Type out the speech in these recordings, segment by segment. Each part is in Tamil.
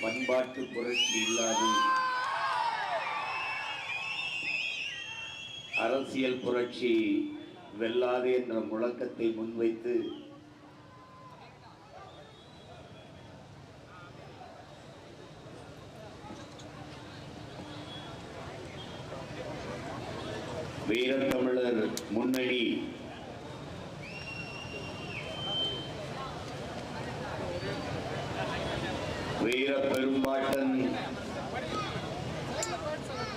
பண்பாட்டு புரட்சி இல்லாது அரசியல் புரட்சி வெல்லாது என்ற முழக்கத்தை முன்வைத்து வீரத்தமிழர் முன்னணி வீர பெரும்பாட்டன்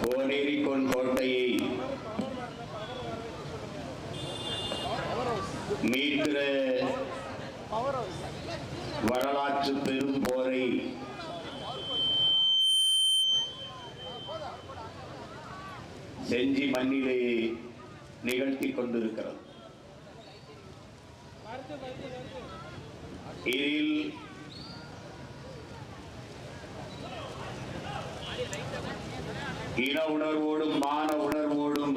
கோனேரிக்கோன் கோட்டையை மீட்கிற வரலாற்று பெரும் போரை செஞ்சி மண்ணிலே நிகழ்த்தி கொண்டிருக்கிறது. இதில் இன உணர்வோடும் மான உணர்வோடும்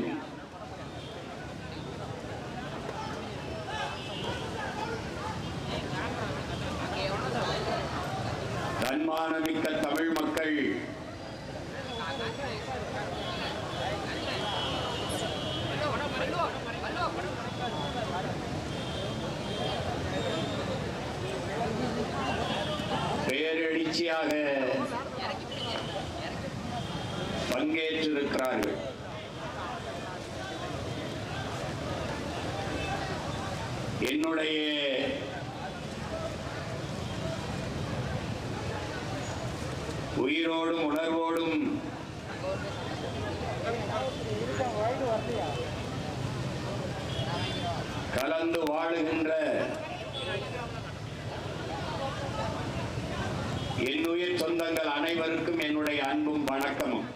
தன்மானமிக்க தமிழ் மக்கள் பேரெழுச்சியாக பங்கேற்றிருக்கிறார்கள். என்னுடைய உயிரோடும் உணர்வோடும் கலந்து வாழுகின்ற என்னுயிர் சொந்தங்கள் அனைவருக்கும் என்னுடைய அன்பும் வணக்கமும்.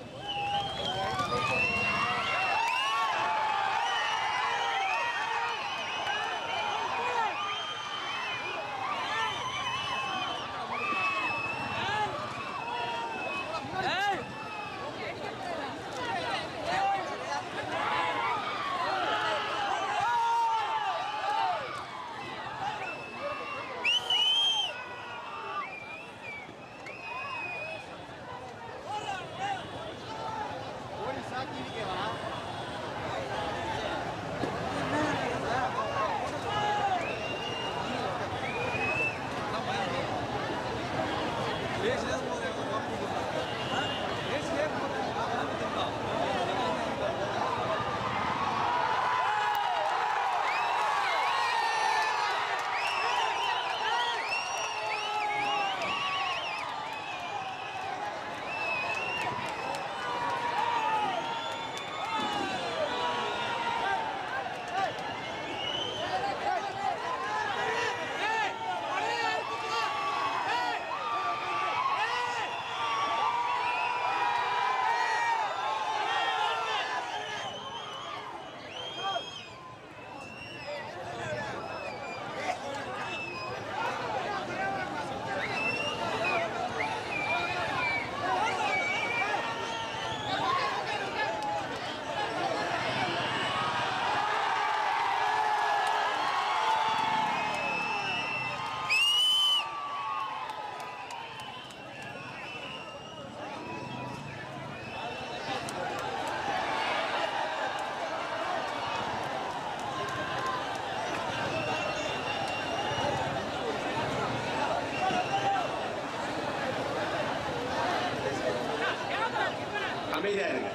அமைதியா இருங்க.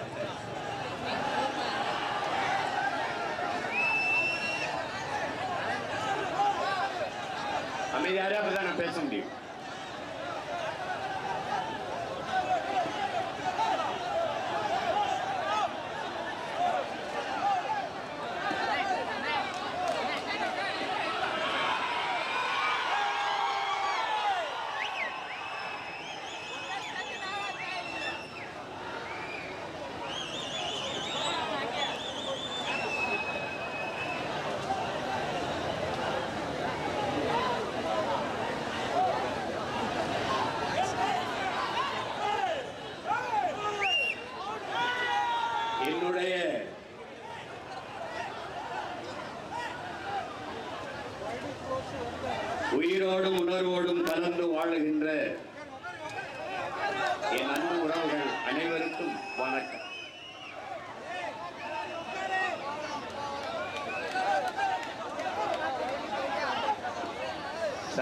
அமைதியாரே அப்பதான் நான் பேச முடியும்.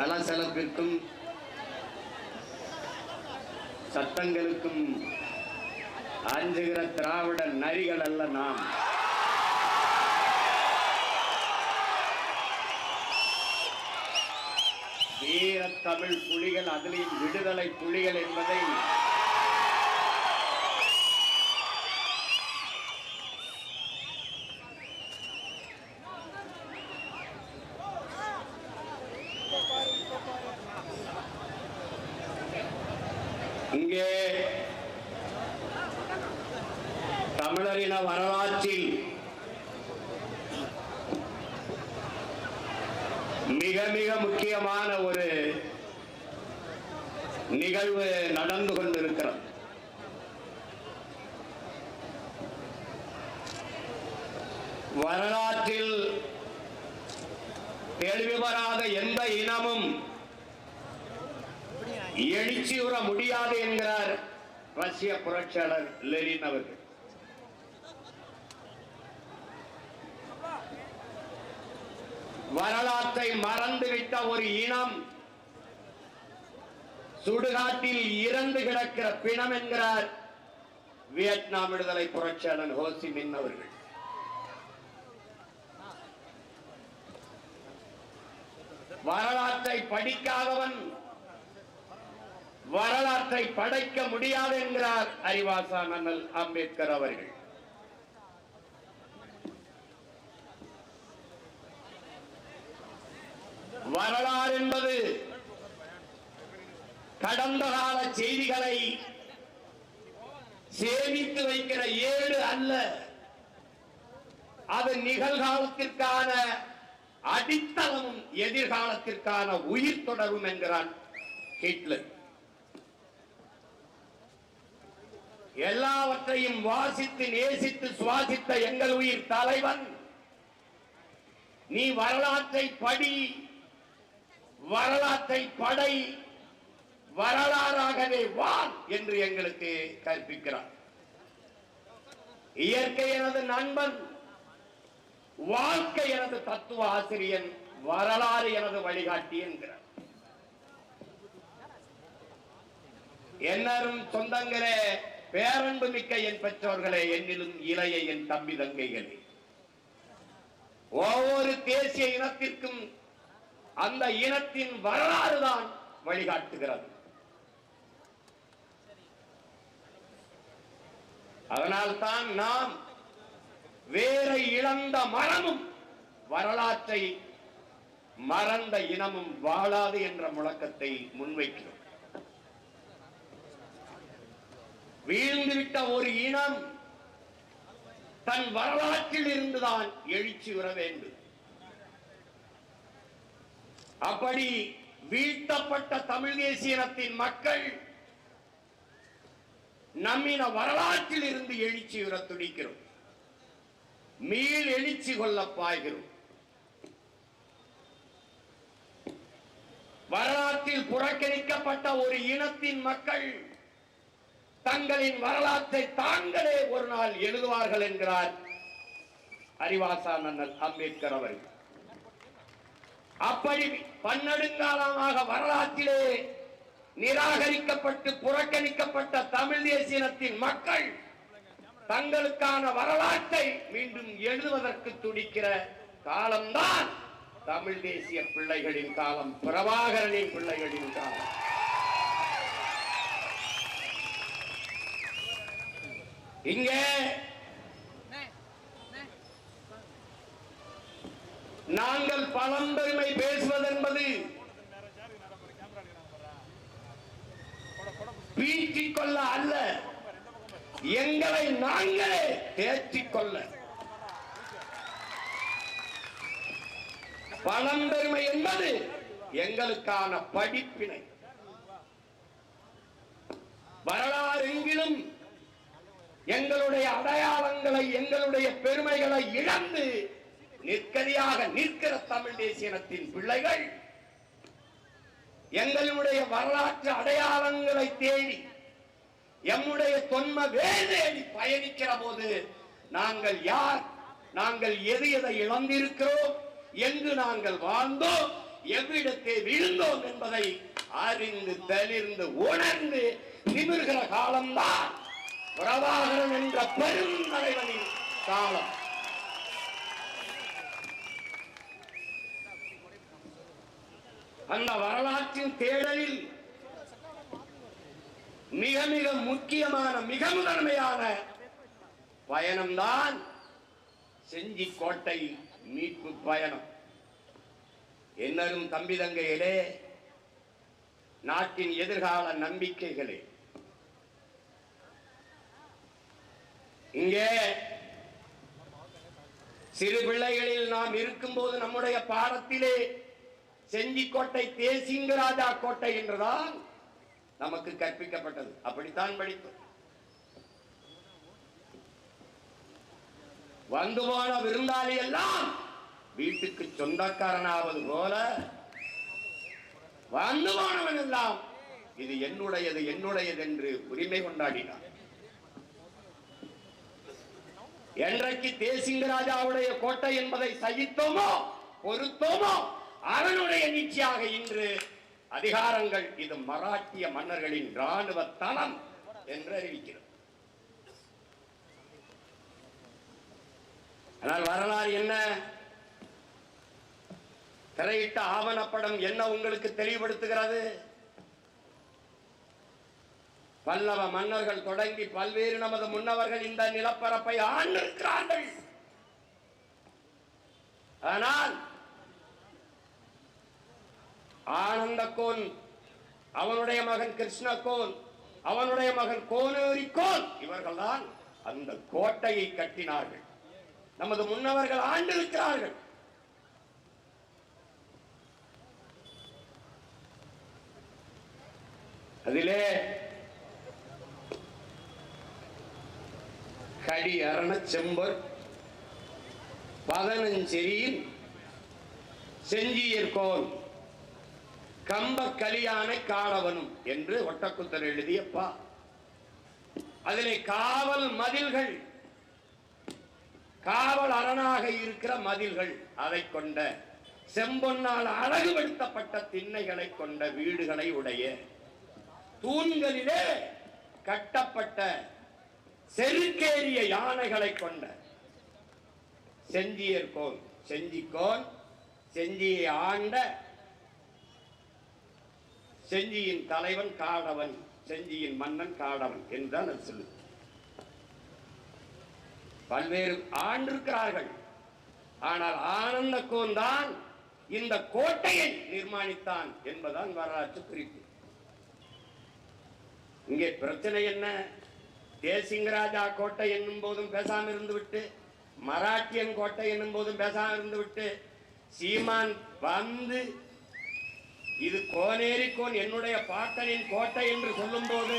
சலசலப்பிற்கும் சத்தங்களுக்கும் அஞ்சுகிற திராவிட நரிகள் அல்ல நாம். வீர தமிழ் புலிகள், அதிலும் விடுதலை புலிகள் என்பதை இங்கே தமிழரின வரலாற்றில் மிக மிக முக்கியமான ஒரு நிகழ்வு நடந்து கொண்டிருக்கிறது. வரலாற்றில் கேள்வி வராத எந்த இனமும் எழுச்சியுற முடியாது என்கிறார் ரஷ்ய புரட்சியாளர் லெனின் அவர்கள். வரலாற்றை மறந்துவிட்ட ஒரு இனம் சுடுகாட்டில் இறந்து கிடக்கிற பிணம் என்கிறார் வியட்நாம் விடுதலை புரட்சியாளர் ஹோ சி மின் அவர்கள். வரலாற்றை படிக்காதவன் வரலாற்றை படைக்க முடியாது என்கிறார் அறிவாசான் அண்ணல் அம்பேத்கர் அவர்கள். வரலாறு என்பது கடந்த கால செய்திகளை சேமித்து வைக்கிற ஏடு அல்ல, அது நிகழ்காலத்திற்கான அடித்தளமும் எதிர்காலத்திற்கான உயிர் தொடரும் என்கிறான் ஹிட்லர். எல்லாவற்றையும் வாசித்து நேசித்து சுவாசித்த எங்கள் உயிர் தலைவன், நீ வரலாற்றை படி, வரலாற்றை படை, வரலாறாகவே வாழ் என்று எங்களுக்கு கற்பிக்கிறார். இயற்கை எனது நண்பன், வாழ்க்கை எனது தத்துவ ஆசிரியன், வரலாறு எனது வழிகாட்டி என்கிறார். என்னரும் சொந்தங்களே, பேரன்பு மிக்க என் பெற்றோர்களே, என்னிலும் இளைய என் தம்பி தங்கைகளே, ஒவ்வொரு தேசிய இனத்திற்கும் அந்த இனத்தின் வரலாறு தான் வழிகாட்டுகிறது. அதனால்தான் நாம் வேரை இழந்த மரமும் வரலாற்றை மறந்த இனமும் வாழாது என்ற முழக்கத்தை முன்வைக்கிறோம். வீழ்ந்துவிட்ட ஒரு இனம் தன் வரலாற்றில் இருந்துதான் எழுச்சி வர வேண்டும். அப்படி வீழ்த்தப்பட்ட தமிழ் தேசிய இனத்தின் மக்கள் நம்மின வரலாற்றில் இருந்து எழுச்சி உற துடிக்கிறோம், மீள் எழுச்சி கொள்ள பாய்கிறோம். வரலாற்றில் புறக்கணிக்கப்பட்ட ஒரு இனத்தின் மக்கள் தங்களின் வரலாற்றை தாங்களே ஒரு நாள் எழுதுவார்கள் என்கிறார் அறிவாசான் அண்ணல் அம்பேத்கர் அவர்கள். அப்படி பன்னெடுங்காலமாக வரலாற்றிலே நிராகரிக்கப்பட்டு புறக்கணிக்கப்பட்ட தமிழ் தேசிய இனத்தின் மக்கள் தங்களுக்கான வரலாற்றை மீண்டும் எழுதுவதற்கு துடிக்கிற காலம்தான் தமிழ் தேசிய பிள்ளைகளின் காலம், பிரபாகரனின் பிள்ளைகளின் காலம். இங்கே நாங்கள் பழம்பெருமை பேசுவதென்பது பீற்றிக் கொள்ள அல்ல, எங்களை நாங்களே தேற்றிக் கொள்ள. பழம்பெருமை என்பது எங்களுக்கான படிப்பினை. வரலாறு எங்கிலும் எங்களுடைய அடையாளங்களை, எங்களுடைய பெருமைகளை இழந்து நிற்கதியாக நிற்கிற தமிழ் தேசிய இனத்தின் பிள்ளைகள் எங்களுடைய வரலாற்று அடையாளங்களை தேடி, எம்முடைய தொன்ம வேதேடி பயணிக்கிற போது நாங்கள் யார், நாங்கள் எது எதை இழந்திருக்கிறோம், எங்கு நாங்கள் வாழ்ந்தோம், எவ்விடத்தை வீழ்ந்தோம் என்பதை அறிந்து தெளிந்து உணர்ந்து நிமிர்கிற காலம்தான் பிரபாகரன் என்ற பெரும் தலைவனின் காலம். அந்த வரலாற்றின் தேடலில் மிக மிக முக்கியமான மிக முதன்மையான பயணம்தான் செஞ்சி கோட்டை மீட்பு பயணம். என்னரும் தம்பி தங்கைகளே, நாட்டின் எதிர்கால நம்பிக்கைகளே, இங்கே சிறு பிள்ளைகளில் நாம் இருக்கும்போது நம்முடைய பாடத்திலே செஞ்சிக்கோட்டை தேசிங்கராஜா கோட்டை என்றுதான் நமக்கு கற்பிக்கப்பட்டது. அப்படித்தான் படித்தோம். வந்து போன விருந்தாளி எல்லாம் வீட்டுக்கு சொந்தக்காரனாவது போல வந்து போனவன் எல்லாம் இது என்னுடையது என்னுடையது என்று உரிமை கொண்டாடினார். என்றைக்கு தேசிங்கராஜாவுடைய கோட்டை என்பதை சகித்தோமோ பொறுத்தோமோ அவனுடைய நீட்சியாக இன்று அதிகாரங்கள் இது மராட்டிய மன்னர்களின் ராணுவ தளம் என்று அறிவிக்கிறது. ஆனால் வரலாறு என்ன, திரையிட்ட ஆவணப்படம் என்ன உங்களுக்கு தெளிவுபடுத்துகிறது? பல்லவ மன்னர்கள் தொடங்கி பல்வேறு நமது முன்னவர்கள் இந்த நிலப்பரப்பை ஆண்டிருக்கிறார்கள். ஆனால் ஆனந்தகோன், அவனுடைய மகன் கிருஷ்ணகோன், அவனுடைய மகன் கோனேரிக்கோன், இவர்கள்தான் அந்த கோட்டையை கட்டினார்கள். நமது முன்னவர்கள் ஆண்டிருக்கிறார்கள். அதிலே கடி அரண செம்பர் 15 செஞ்சியர்கோன் கம்ப கலியானை காணவனும் என்று ஒட்டக்குத்தர் எழுதியப்பா. அதிலே காவல் மதில்கள், காவல் அரணாக இருக்கிற மதில்கள், அதை கொண்ட செம்பொன்னால் அழகுபடுத்தப்பட்ட திண்ணைகளை கொண்ட வீடுகளை உடைய தூண்களிலே கட்டப்பட்ட செருக்கேறிய யானைகளை கொண்ட செஞ்சியர்கோன், செஞ்சிக்கோன், செஞ்சியை ஆண்ட செஞ்சியின் தலைவன் காடவன், செஞ்சியின் மன்னன் காடவன் என்றால் அது சொல்லு. பல்வேறு ஆண்டிருக்கிறார்கள். ஆனால் ஆனந்தகோன் தான் இந்த கோட்டையை நிர்மாணித்தான் என்பதான் வரலாற்று குறிப்பு. இங்கே பிரச்சனை என்ன? தேசிங்கராஜா கோட்டை என்னும் போதும் பேசாம இருந்து விட்டு, மராட்டியன் கோட்டை என்னும் போதும் பேசாம இருந்து விட்டு, சீமான் வந்து இது கோனேரிக்கோன் என்னுடைய பாட்டனின் கோட்டை என்று சொல்லும் போது,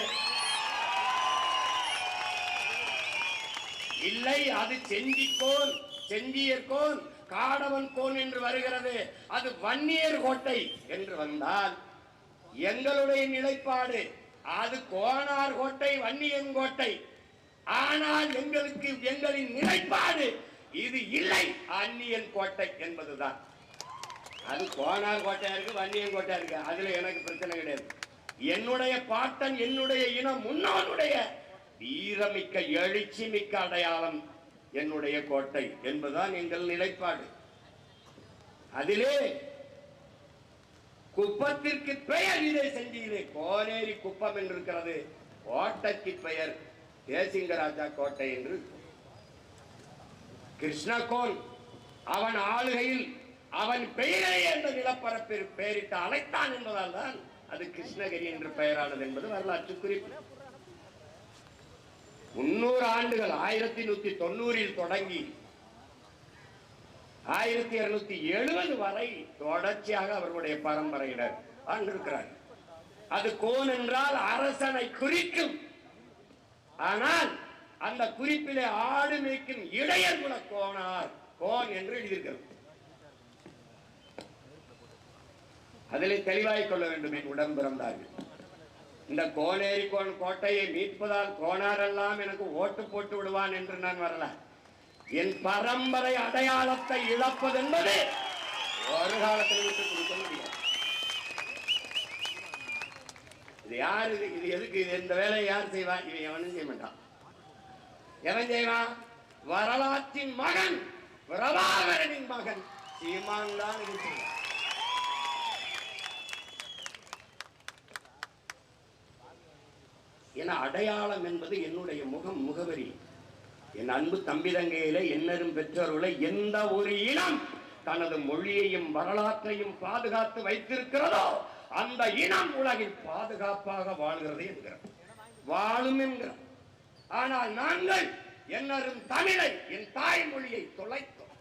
இல்லை அது செஞ்சிக்கோன், செஞ்சியர்கோன், காடவன் கோன் என்று வருகிறது, அது வன்னியர் கோட்டை என்று வந்தால் எங்களுடைய நிலைப்பாடு அது கோனார் கோட்டை, வன்னியன் கோட்டை. ஆனால் எங்களுக்கு எங்களின் நிலைப்பாடு இது இல்லை, அந்நியன் கோட்டை என்பதுதான். அது கோனார் கோட்டையா இருக்கு, வன்னியன் கோட்டையா இருக்கு, அதுல எனக்கு பிரச்சனை கிடையாது. என்னுடைய பாட்டன், என்னுடைய இனம் முன்னோனுடைய வீரமிக்க எழுச்சி மிக்க அடையாளம் என்னுடைய கோட்டை என்பதுதான் எங்கள் நிலைப்பாடு. அதிலே குப்பத்திற்கு பெயர் இதை செஞ்சியிலே கோனேரி குப்பம் என்று இருக்கிறது, கோட்டைக்கு பெயர் தேசிங்கராஜா கோட்டை என்று. கிருஷ்ணகோன் அவன் ஆளுகையில் அவன் பெயரை என்ற நிலப்பரப்பில் பெயரிட்டு அழைத்தான் என்பதால் தான் அது கிருஷ்ணகிரி என்று பெயரானது என்பது வரலாற்று குறிப்பு. 300 ஆண்டுகள் 1190 தொடங்கி 1270 வரை தொடர்ச்சியாக அவர்களுடைய பரம்பரையினர் ஆண்டிருக்கிறார். அது கோன் என்றால் அரசனை குறிக்கும். ஆனால் அந்த குறிப்பிலே ஆடு மேய்க்கும் இடையர் குல கோனார் கோன் என்று எழுதியிருக்கிறது. அதிலே தெளிவாய் கொள்ள வேண்டும் என் உடன் பிறந்தார்கள். இந்த கோனேரி கோட்டையை மீட்பதால் கோனாரெல்லாம் எனக்கு ஓட்டு போட்டு விடுவான் என்று நான் வரல. என் பரம்பரை அடையாளத்தை இழப்பது என்பது ஒரு காலத்தில் விட்டு கொடுக்க முடியாது. இது யாரு? இது எதுக்கு? இது இந்த வேலையை யார் செய்வா? இவன் எவனும் செய்ய மாட்டான். எவன் செய்வான்? வரலாற்றின் மகன், பிரபாகரனின் மகன் சீமான் தான் இது செய்வான். என அடையாளம் என்பது என்னுடைய முகம், முகவரி. என் அன்பு தம்பி தங்கையில என்னரும் பெற்றோர்களை எந்த ஒரு இனம் தனது மொழியையும் வரலாற்றையும் பாதுகாத்து வைத்திருக்கிறதோ அந்த இனம் உலகில் பாதுகாப்பாக வாழ்கிறது என்கிறோம், வாழும் என்கிறோம். ஆனால் நாங்கள் என்னரும் தமிழை, என் தாய்மொழியை தொலைத்தோம்,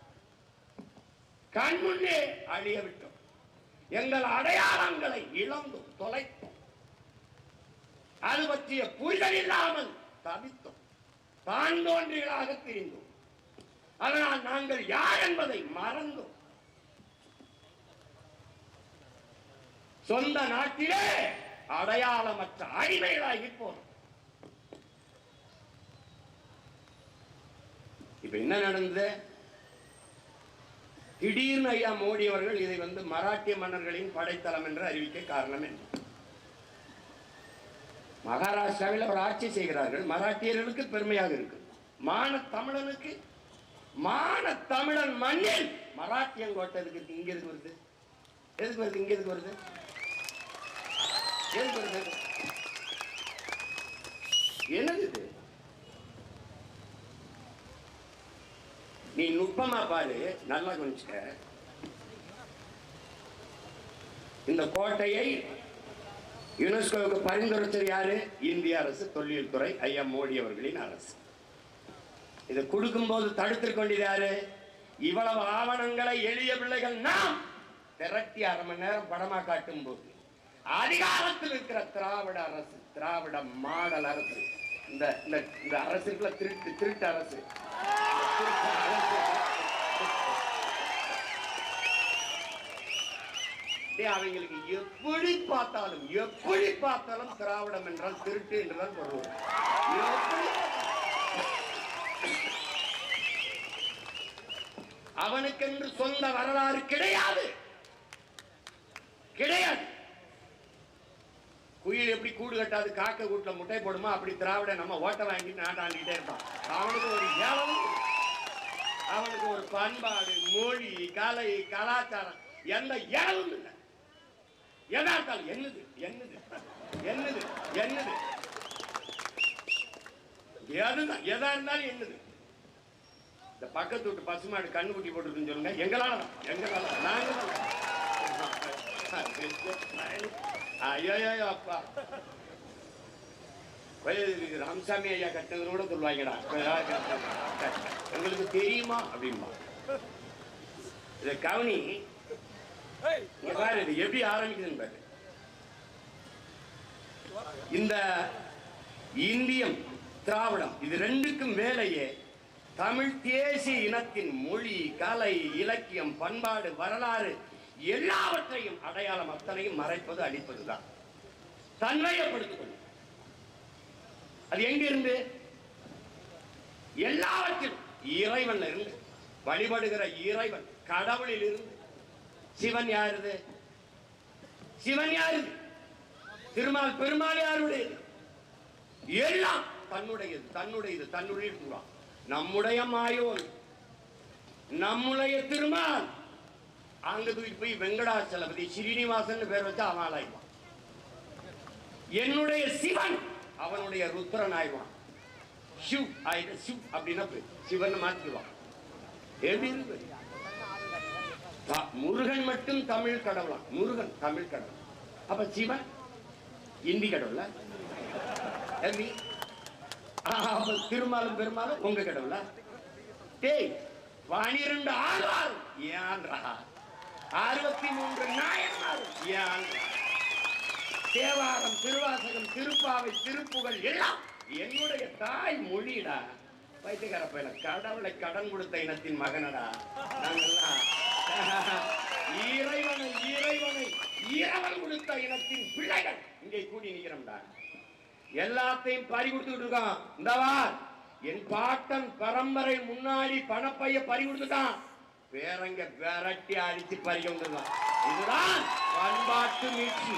கண்முன்னே அழிய விட்டோம், எங்கள் அடையாளங்களை இழந்தோம், தொலைத்தோம், அது பற்றிய புரிதல் இல்லாமல் தவித்தோம், தான் தோன்றிகளாக திரிந்தோம். அதனால் நாங்கள் யார் என்பதை மறந்தோம். சொந்த நாட்டிலே அடையாளமற்ற அடிமைகளாகி போனோம். இப்ப என்ன நடந்தது? திடீர்னு ஐயா மோடி அவர்கள் இதை மராட்டிய மன்னர்களின் படைத்தளம் என்று அறிவிக்க காரணம் என்ன? மகாராஷ்டிராவில் அவர் ஆட்சி செய்கிறார்கள், மராட்டியர்களுக்கு பெருமையாக இருக்கு. மான தமிழனுக்கு, மான தமிழன் மண்ணில் மராட்டியன் கோட்டை இருக்கு. இங்க எதுக்கு வருது? எதுக்கு வருது? இங்க எதுக்கு வருது? எதுக்கு வருது? என்னது இது? நீ நுட்பமா பாரு, நல்லா கொஞ்ச. இந்த கோட்டையை யுனெஸ்கோவுக்கு பரிந்துரைச்சது யாரு? இந்திய அரசு, தொல்லியல் துறை, ஐயா மோடி அவர்களின் அரசு. இதை கொடுக்கும் போது தடுத்துக் கொண்டது யாரு? இவ்வளவு ஆவணங்களை எளிய பிள்ளைகள் நாம் திரட்டி அரை மணி நேரம் படமா காட்டும் போது அதிகாரத்தில் இருக்கிற திராவிட அரசு, திராவிட மாடல் அரசு, இந்த அரசுக்குள்ள திருட்டு அரசு, அவங்களுக்கு எப்படி பார்த்தாலும் திராவிடம் என்றால் திருட்டு என்றுதான் பொருள். அவனுக்கென்று சொந்த வரலாறு கிடையாது, கிடையாது. குயில் எப்படி கூடு கட்டாது காக்க கூட்டுல முட்டை போடுமா, அப்படி திராவிட நம்ம ஓட்ட வாங்கிட்டு நாட்டாண்டிட்டே இருப்பான். அவனுக்கு ஒரு ஏவலும், அவனுக்கு ஒரு பண்பாடு, மொழி, கலை, கலாச்சாரம் எந்த ஏவலும் இல்லை. எதா இருந்தாலும் என்னது என்னது என்னது என்னது எதா இருந்தாலும் என்னது. இந்த பக்கத்து வீட்டு பசுமாடு கண்ணு குட்டி போட்டுருக்குன்னு சொல்லுங்க, எங்களால நாங்க ஐயோ அப்பா ராமசாமி ஐயா கட்டினது கூட சொல்லுவாங்கடா, உங்களுக்கு தெரியுமா அப்படின்பா. இத கவனி, பாரு இது எப்படி ஆரம்பிக்குதுன்னு பாரு. இந்த இந்தியம், திராவிடம், இது ரெண்டுக்கும் மேலேயே தமிழ் தேசிய இனத்தின் மொழி, கலை, இலக்கியம், பண்பாடு, வரலாறு எல்லாவற்றையும் அடையாளம் அத்தனையும் மறைப்பது, அழிப்பதுதான், தன்மையப்படுத்திக் கொள்ளும். அது எங்கிருந்து? எல்லாவற்றிலும் இறைவன் இருந்து, வழிபடுகிற இறைவன், கடவுளில் இருந்து. சிவன் யாருது? சிவன் யாருது? திருமால் பெருமாள் யாருடையது? எல்லாம் தன்னுடையது, தன்னுடையது, தன்னுடைய. நம்முடைய மாயோன், நம்முடைய திருமால் அங்க தூக்கி போய் வெங்கடாச்சலபதி ஸ்ரீனிவாசன் பேர் வச்சா அவன் ஆளாய்வான். என்னுடைய சிவன் அவனுடைய ருத்ரன் ஆய்வான். சிவ் ஆயிட்ட சிவ் அப்படின்னா சிவன் மாற்றிடுவான். முருகன் மட்டும் தமிழ் கடவுளா? முருகன் தமிழ் கடவுள். அப்ப சிவன் இந்தி கடவுள? திருமாலும் பெருமாளும் உங்க கடவுள? டேய் 12 ஆழ்வார் ஏன்றா, 63 நாயன்மார் ஏன், தேவாரம், திருவாசகம், திருப்பாவை, திருப்புகழ் எல்லாம் என்னுடைய தாய் மொழிடா. வைத்தியக்கார பையன கடவுளை கடன் கொடுத்த இனத்தின் மகனடா நாங்கெல்லாம். இறைவனை இறைவனை இறைவன் கொடுத்த இனத்தின் பிள்ளைகள் இங்கே கூடி நிற்கிறோம்டா. எல்லாத்தையும் பறி கொடுத்துட்டு இருக்கான். இந்தவா என் பாட்டன் பரம்பரை முன்னாடி பணப்பைய பறி கொடுத்துட்டான். பேரங்க விரட்டி அடிச்சு பறிக்கொண்டுதான். இதுதான் பண்பாட்டு மீட்சி.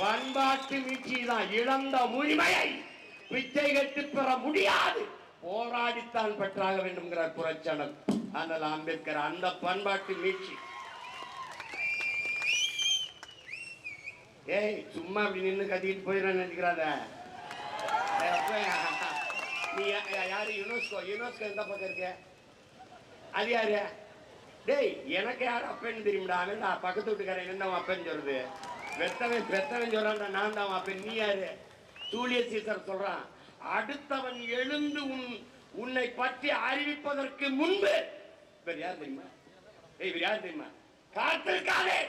பண்பாட்டு மீட்சி தான். இழந்த உரிமையை பிச்சை கட்டு பெற முடியாது, போராடித்தான் பெற்றாக வேண்டும் புரட்சியாளர் அண்ணல் அம்பேத்கர். அந்த பண்பாட்டு மீட்சி. ஏய், சும்மா அப்படி நின்று கத்திக்கிட்டு போயிட நினைக்கிறாத. நீ யாரு? யுனெஸ்கோ. யுனெஸ்கோ எந்த பக்கம் இருக்க? அது யாரு? டேய், எனக்கு யார் அப்பன்னு தெரியும்டா. அவன் பக்கத்து வீட்டுக்காரன் என்ன அப்பன்னு சொல்றது? பெத்தவன் சொல்றான், நான் தான் அப்பன். நீ யாரு? ஜூலியஸ் சீசர் சொல்றான், அடுத்தவன் எழுந்து உன்னை பற்றி அறிவிப்பதற்கு முன்பு இவர் யார் தெரியுமா? இவர் யார் தெரியுமா? காத்திருக்காதே,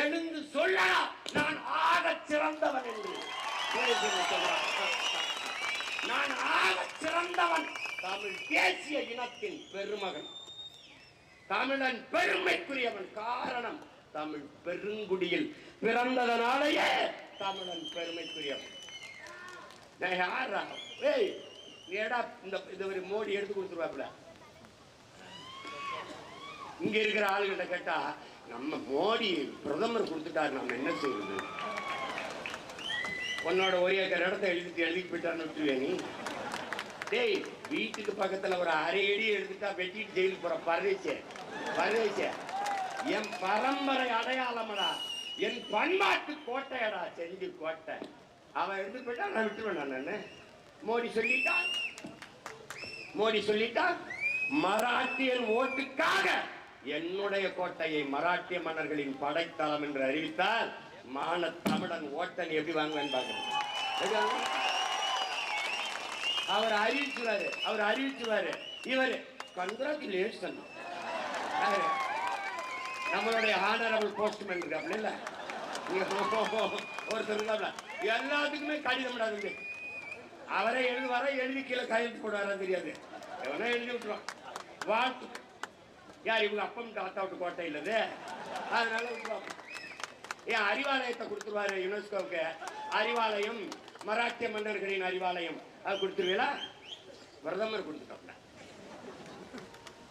எழுந்து சொல்ல நான் ஆக சிறந்தவன் என்று சொல்றான். நான் ஆக சிறந்தவன். தமிழ் தேசிய இனத்தின் பெருமகன், தமிழன் பெருமைக்குரியவன். காரணம், தமிழ் பெருங்குடியில் பிறந்ததனாலேயே தமிழன் பெருமைக்குரியவன். மோடி எடுத்து கொடுத்துருவாப்ல. இங்க இருக்கிற ஆளுகிட்ட கேட்டா, நம்ம மோடி பிரதமர் கொடுத்துட்டாரு, நம்ம என்ன செய்வது? உன்னோட ஒரு ஏக்கர் இடத்த எழுதி போயிட்டாருன்னு விட்டுருவே நீ? டேய், வீட்டுக்கு பக்கத்துல ஒரு அரை அடி எடுத்துட்டா வெட்டிட்டு ஜெயிலுக்கு போற பரதேச. என் பரம்பரை அடையாளமடா, என் பண்பாட்டு கோட்டையடா, செஞ்சு கோட்டை. அவன் எடுத்து போயிட்டா நான் விட்டுருவேன். நானு மோடி சொல்லிட்டான். மராட்டியன் ஓட்டுக்காக என்னுடைய கோட்டையை மராட்டிய மன்னர்களின் படைத்தளம் என்று அறிவித்தால் மான தமிழன் ஓட்டன் எப்படி வாங்குவேன்னு பாக்குறேன். அவர் அறிவிச்சுவாரு. இவர் கங்க்ராச்சுலேஷன், நம்மளுடைய ஆனரபிள் போஸ்ட்மேன் இருக்காப்ல இல்ல, ஒருத்தர் எல்லாத்துக்குமே கடிதம். அவரை எழுதி கீழே கையெழுத்து போடுவாரா தெரியாது, எவனா எழுதி விட்டுருவான். வாழ்த்து யார்? இவங்க அப்பம் தாத்தா விட்டு கோட்டை இல்லது, அதனால விட்டுருவாங்க. ஏன் அறிவாலயத்தை கொடுத்துருவாரு யுனெஸ்கோவுக்கு. அறிவாலயம், மராட்டிய மன்னர்களின் அறிவாலயம், அது கொடுத்துருவீங்களா? பிரதமர் கொடுத்துட்டோம்ல.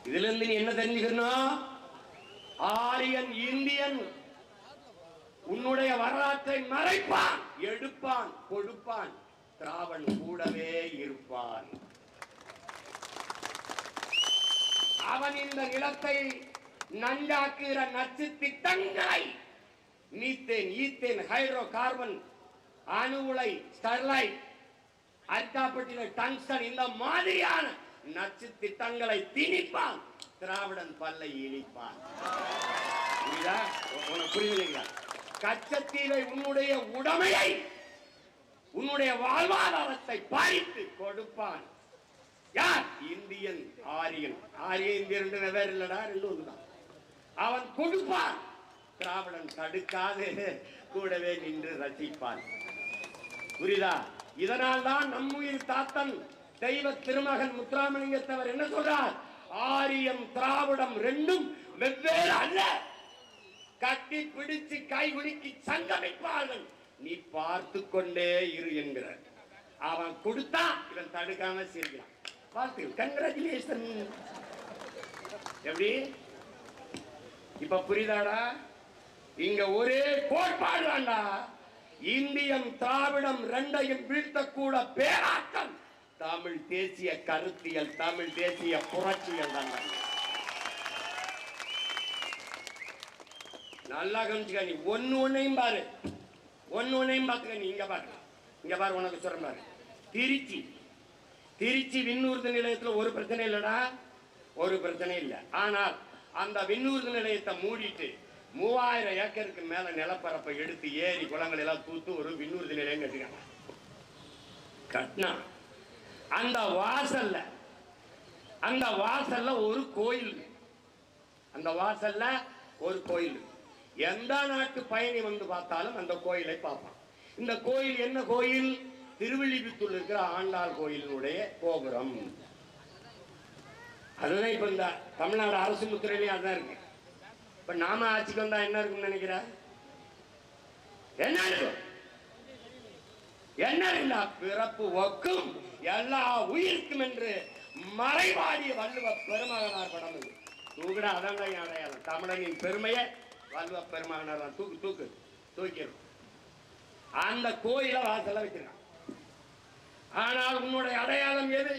இதுல இருந்து நீ என்ன தெரிஞ்சுக்கணும்? ஆரியன் இந்தியன் உன்னுடைய வரலாற்றை மறைப்பான், எடுப்பான், கொடுப்பான். திராவன் கூடவே இருப்பான். அவன் இந்த நிலத்தை நஞ்சாக்குகிற நச்சு திட்டங்களை, மீத்தேன், ஈத்தேன், ஹைட்ரோ கார்பன், அணு உலை, ஸ்டெர்லைட், அரிட்டாப்பட்டின டங்ஸ்டன், இந்த மாதிரியான நச்சு திட்டங்களை திணிப்பான். திராவிடன் பல்லை இனிப்பான். புரியுதுங்களா? கச்சத்தீவை உன்னுடைய உடைமையை, உன்னுடைய வாழ்வாதாரத்தை பறித்து கொடுப்பான். யார்? இந்தியன், ஆரியன். ஆரிய இந்தியன் ரெண்டு வெவ்வேறு இல்லடா, ரெண்டு ஒன்றுதான். அவன் கொடுப்பான், திராவிடன் தடுக்காது கூடவே நின்று ரசிப்பான். புரியுதா? இதனால் தான் நம்முயிர் தாத்தன் தெய்வ திருமகன் முத்துராமலிங்கத்தவர் என்ன சொல்றார்? ஆரியம் திராவிடம் ரெண்டும் வெவ்வேறு அல்ல, கட்டி பிடிச்சு கைகுலுக்கி சங்கமிப்பார்கள், நீ பார்த்து கொண்டே இரு என்கிறார். அவன் கொடுத்தா இவன் தடுக்காம செய்யலாம். பார்த்து கங்க்ராச்சுலேஷன். எப்படி இப்ப புரியுதாடா? இங்க ஒரே கோட்பாடு தான்டா. இந்தியம் திராவிடம் ரெண்டையும் வீழ்த்தக்கூட பேராட்டம் தமிழ் தேசிய கருத்தியல், தமிழ் தேசிய புரட்சியல் தான். நல்லா கவனிச்சுக்க. நீ ஒன்னையும் பாரு, ஒன்னையும் பார்த்துக்க. நீ இங்க பாரு, உனக்கு சொல்ற பாரு. திருச்சி விண்ணூர்தி நிலையத்தில் ஒரு பிரச்சனை இல்லடா, ஒரு பிரச்சனை இல்லை. ஆனால் அந்த விண்ணூர்தி நிலையத்தை மூடிட்டு 3000 ஏக்கருக்கு மேல நிலப்பரப்பை எடுத்து ஏரி குளங்கள் எல்லாம் தூத்து ஒரு விண்ணூர்தி நிலையம் கட்டிக்காங்க. கட்டினா அந்த வாசல்ல ஒரு கோயில், அந்த வாசல்ல ஒரு கோயில். எந்த நாட்டு பயணி வந்து பார்த்தாலும் அந்த கோயிலை பார்ப்பான். இந்த கோயில் என்ன கோயில்? திருவில்லிபுத்தூர் இருக்கிற ஆண்டாள் கோயிலினுடைய கோபுரம். அதுதான் இப்ப இந்த தமிழ்நாடு அரசு முத்திரையிலேயே அதான் இருக்கு. இப்ப நாம ஆட்சிக்கு வந்தா என்ன இருக்குன்னு நினைக்கிற? என்ன இருக்கும்? என்ன இல்ல, பிறப்பு ஒக்கும் எல்லா உயிருக்கும் என்று மறைவாடிய வள்ளுவ பெருமகனார் படம். தூக்குடா, அதாங்க என் அடையாளம். தமிழனின் பெருமையை வல்வ பெருமானார் தூக்கு தூக்கு தூக்கிடும். அந்த கோயில வாசல்ல வச்சிருக்கான். ஆனால் உன்னுடைய அடையாளம் எது?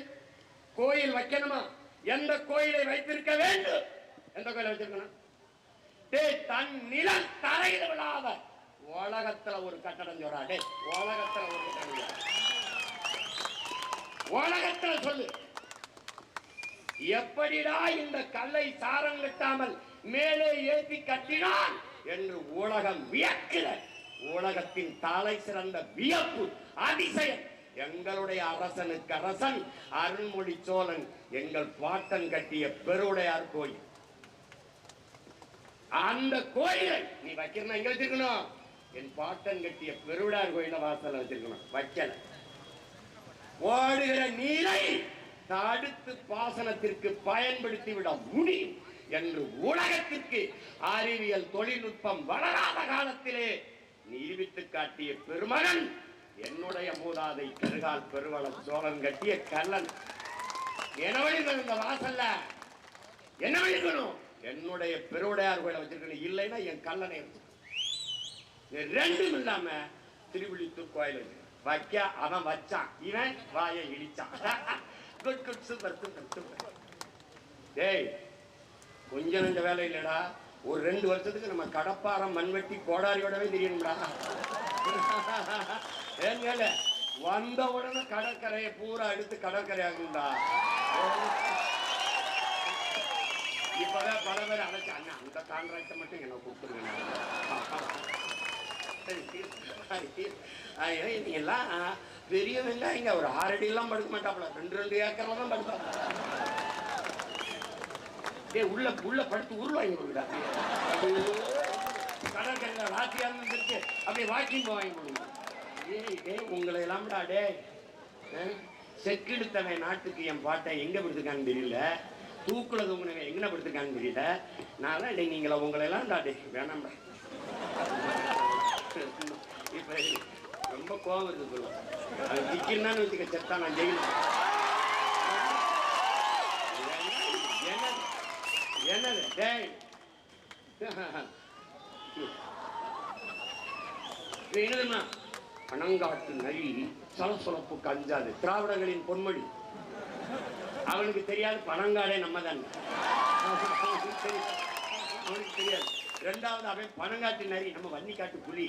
கோயில் வைக்கணுமா? எந்த கோயிலை வைத்திருக்க வேண்டும்? எந்த கோயிலை வச்சிருக்கணும்? தன் நிலம் தரையில் விழாத உலகத்துல ஒரு கட்டடம் சொல்றாடே, உலகத்துல ஒரு கட்டடம், உலகத்துல சொல்லு. எப்படிடா இந்த கல்லை சாரம் கட்டாமல் மேலே ஏற்றி கட்டினான் என்று உலகம் வியக்கிற, உலகத்தின் தலை சிறந்த வியப்பு அதிசயம் எங்களுடைய அரசனுக்கு அரசன் அருண்மொழி சோழன் எங்கள் பாட்டன் கட்டிய பெருவுடையார் கோயில். அந்த கோயிலை நீ வைக்கணும், எங்க வச்சிருக்கணும்? என் பாட்டன் கட்டிய பெருவுடையார் கோயில வாசல்ல வச்சிருக்கணும். வைக்கல. ஓடுகிற நீரை தடுத்து பாசனத்திற்கு பயன்படுத்தி விட முடியும் என்று உலகத்திற்கு அறிவியல் தொழில்நுட்பம் வளராத காலத்திலே நிரூபித்து காட்டிய பெருமகன் என்னுடைய மூதாதை கருகால் பெருவள சோழன் கட்டிய கல்லன். என்ன வழிக்கணும்? இந்த வாசல்ல என்ன வழிக்கணும்? என்னுடைய பெருவுடையார் கோயில வச்சிருக்கணும். இல்லைன்னா என் கல்லனை ரெண்டும் இல்லாம திருவிழித்தூர் கோயில் வைக்க அவன் வச்சான், இவன் வாயை இடிச்சான். டேய், கொஞ்சம் இந்த வேலை இல்லடா. ஒரு 2 வருஷத்துக்கு நம்ம கடப்பாரம் மண்வெட்டி கோடாரியோடவே தெரியணும்டா. ஏங்க வந்த உடனே கடற்கரையை பூரா எடுத்து கடற்கரை ஆகும்டா. இப்பதான் பல பேர் அழைச்சா, அண்ணா அந்த கான்ட்ராக்டை மட்டும் என்ன கொடுத்துருங்க. எல்லாம் பெரிய வெங்காயங்க ஒரு 6 அடி எல்லாம் படுக்க மாட்டாப்ல, 2 ஏக்கர்ல தான் படுப்பாங்க. உள்ள உள்ள படுத்து உருவாங்கி கொடுக்குறா. கடற்கரையில ராத்திரியா இருக்கு, அப்படியே வாக்கிங் வாங்கி கொடுங்க. உங்களை எல்லாம்டா டே செக்கெடுத்தவன் நாட்டுக்கு என் பாட்டை எங்க படுத்திருக்கான்னு தெரியல, தூக்குல தூங்குனவன் எங்க படுத்திருக்கான்னு தெரியல. நான் டே நீங்கள உங்களை எல்லாம் டே வேணாம்டா. இப்ப ரொம்ப கோபம் இருக்கு சொல்லுவோம். அது திக்கின்னு வச்சுக்க செத்தா நான் ஜெயிலும். என்னது டேய் என்னதுன்னா பனங்காட்டு நரி சலசலப்புக்கு அஞ்சாது, திராவிடங்களின் பொன்மொழி. அவனுக்கு தெரியாது பனங்காடே நம்ம தான், அவனுக்கு தெரியாது. 2வது அவன் பனங்காட்டு நரி, நம்ம வன்னிக்காட்டு புலி.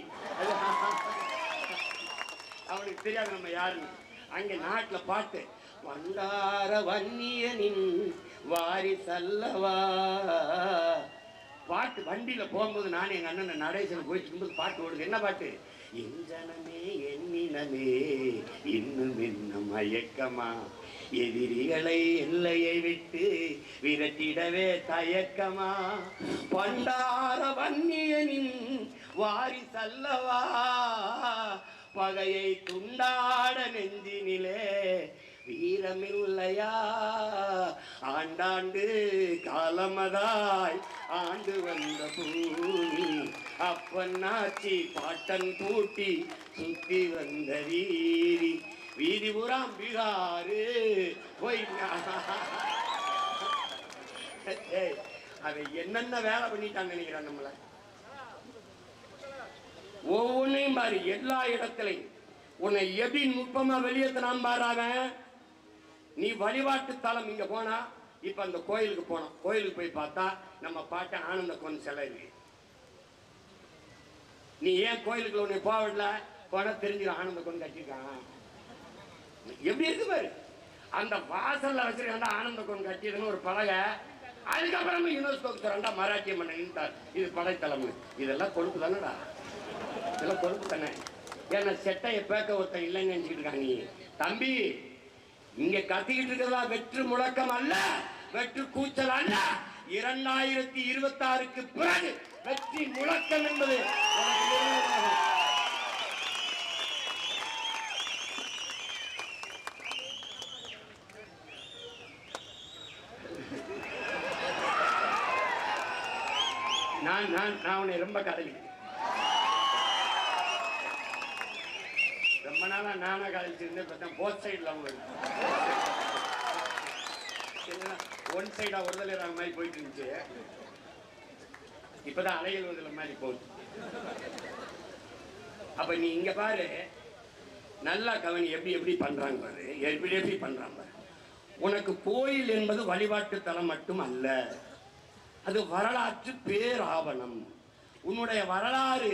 அவனுக்கு தெரியாது நம்ம யாருன்னு. அங்க நாட்டுல பாட்டு, வந்தார வன்னியனின் வாரிசல்லவா. பாட்டு வண்டியில போகும்போது நான் எங்க அண்ணன் நடேசன் போயிட்டு பாட்டு ஓடுது. என்ன பாட்டு? எஞ்சனமே எண்ணினமே இன்னும் என்ன மயக்கமா, எதிரிகளை எல்லையை விட்டு விரட்டிடவே தயக்கமா, பண்டார வன்னியனின் வாரிசல்லவா, பகையை துண்டாட நெஞ்சினிலே வீரமில்லையா, ஆண்டாண்டு காலமதாய் ஆண்டு வந்த பூமி, அப்பன்னாச்சி பாட்டன் பூட்டி சுத்தி வந்த வீரி, வீதி புறாம் பீகாரு போய். அதை என்னென்ன வேலை பண்ணிட்டான்னு நினைக்கிறான் நம்மள. ஒவ்வொன்னையும் பாரு, எல்லா இடத்திலையும் உன்னை எப்படி நுட்பமா வெளியேற்றினான் பாரு. நீ வழிபாட்டு தலம் இங்க போனா, இப்ப அந்த கோயிலுக்கு போனோம், கோயிலுக்கு போய் பார்த்தா நம்ம பாட்ட ஆனந்த கோன் சிலை இருக்கு. நீ ஏன் கோயிலுக்கு உன்னை போகல? போனா தெரிஞ்சிடும் ஆனந்த கோன் கட்டிருக்கான். எப்படி இருக்கு பாரு, அந்த வாசல்ல வச்சிருக்காண்டா ஆனந்த கோன் கட்டியதுன்னு ஒரு பலகை. அதுக்கப்புறமா யுனெஸ்கோக்கு தரண்டா மராட்டிய மன்னன் இது படைத்தலம். இதெல்லாம் கொழுப்பு தானடா, இதெல்லாம் கொழுப்பு தானே. ஏன்னா செட்டைய பேக்க ஒருத்தன் இல்லைன்னு நினைச்சுக்கிட்டு இருக்காங்க. நீ தம்பி இங்க கத்திக்கிட்டு இருக்கிறதா வெற்று முழக்கம் அல்ல, வெற்று கூச்சல் அல்ல. 2026க்கு பிறகு வெற்றி முழக்கம் என்பது நான் உன்னை ரொம்ப காதலிக்கிறேன். ரொம்ப நாளா நானா காதலிச்சிருந்தேன். போத் சைட்ல அவங்க ஒன் சைடா ஒருதலை ராக மாதிரி போயிட்டு இருந்துச்சு. இப்பதான் அலைகள் ஒருதலை மாதிரி போகுது. அப்ப நீ இங்க பாரு, நல்லா கவனி, எப்படி எப்படி பண்றாங்க பாரு, எப்படி எப்படி பண்றாங்க. உனக்கு கோயில் என்பது வழிபாட்டு தலம் மட்டும் அல்ல, அது வரலாற்று பேராவணம். உன்னுடைய வரலாறு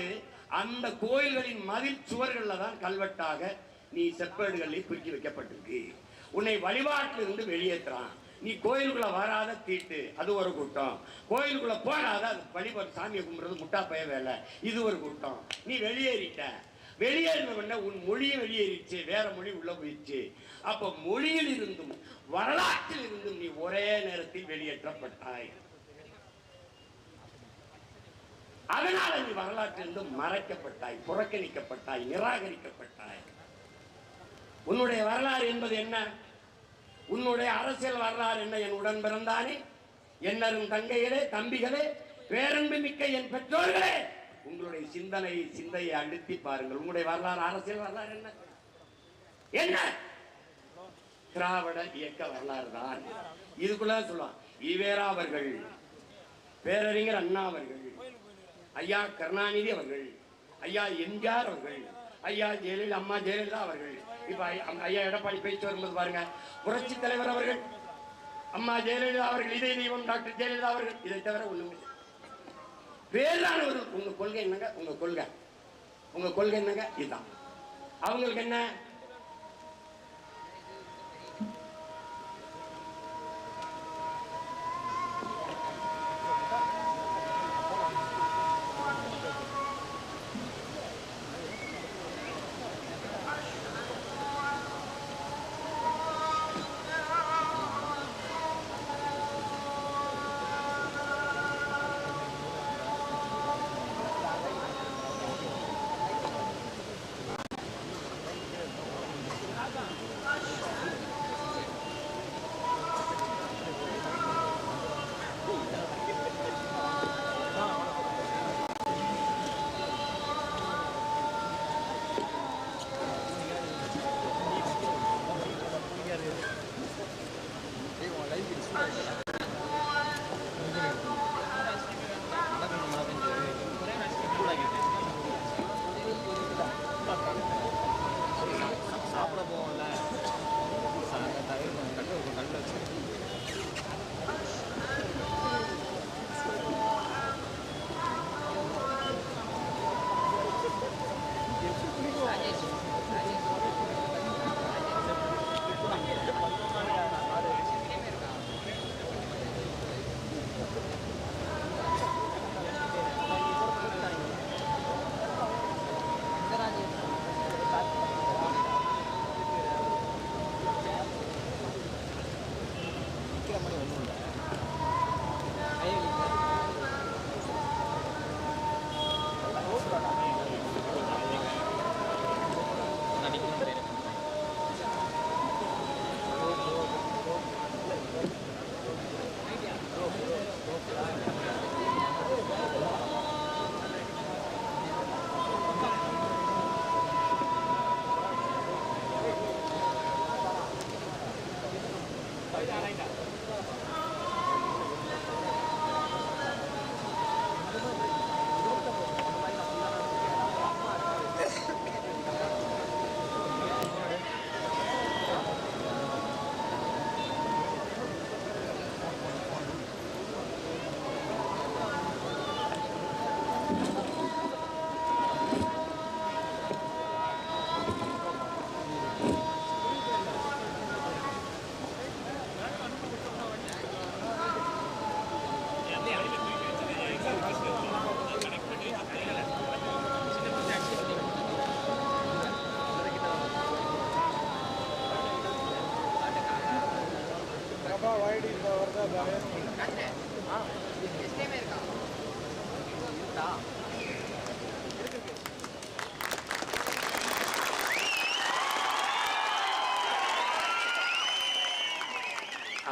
அந்த கோயில்களின் மதில் சுவர்கள்ல தான் கல்வெட்டாக நீ செப்பேடுகளில் குறிக்கி வைக்கப்பட்டிருக்கு. உன்னை வழிபாட்டிலிருந்து வெளியேற்றுறான். நீ கோயிலுக்குள்ள வராத தீட்டு, அது ஒரு கூட்டம். கோயிலுக்குள்ள போகாத, அது வழிபாடு சாமியை கும்பிடுறது முட்டா பய வேலை, இது ஒரு கூட்டம். நீ வெளியேறிட்ட. வெளியேறின உன் மொழியை வெளியேறிச்சு, வேற மொழி உள்ள போயிடுச்சு. அப்ப மொழியில் இருந்தும் வரலாற்றில் இருந்தும் நீ ஒரே நேரத்தில் வெளியேற்றப்பட்டாய். அதனால நீ வரலாற்றிலிருந்து மறைக்கப்பட்டாய், புறக்கணிக்கப்பட்டாய், நிராகரிக்கப்பட்டாய். உன்னுடைய வரலாறு என்பது என்ன? உன்னுடைய அரசியல் வரலாறு என்ன? என் உடன் பிறந்தானே, என்னரும் தங்கைகளே, தம்பிகளே, பேரன்பு மிக்க என் பெற்றோர்களே, உங்களுடைய சிந்தையை அழுத்தி பாருங்கள். உங்களுடைய வரலாறு, அரசியல் வரலாறு என்ன? என்ன? திராவிட இயக்க வரலாறு தான். இதுக்குள்ள சொல்லுவான் ஈவேரா அவர்கள், பேரறிஞர் அண்ணா அவர்கள், ஐயா கருணாநிதி அவர்கள், ஐயா எம்ஜிஆர் அவர்கள், ஐயா ஜெயலலிதா, அம்மா ஜெயலலிதா அவர்கள். இப்ப ஐயா எடப்பாடி பேச்சு வரும்போது பாருங்க, புரட்சி தலைவர் அவர்கள், அம்மா ஜெயலலிதா அவர்கள், இதய தெய்வம் டாக்டர் ஜெயலலிதா அவர்கள். இதை தவிர ஒண்ணுமே வேளாணவர்கள். உங்க கொள்கை என்னங்க? உங்க கொள்கை என்னங்க? இதுதான். அவங்களுக்கு என்ன?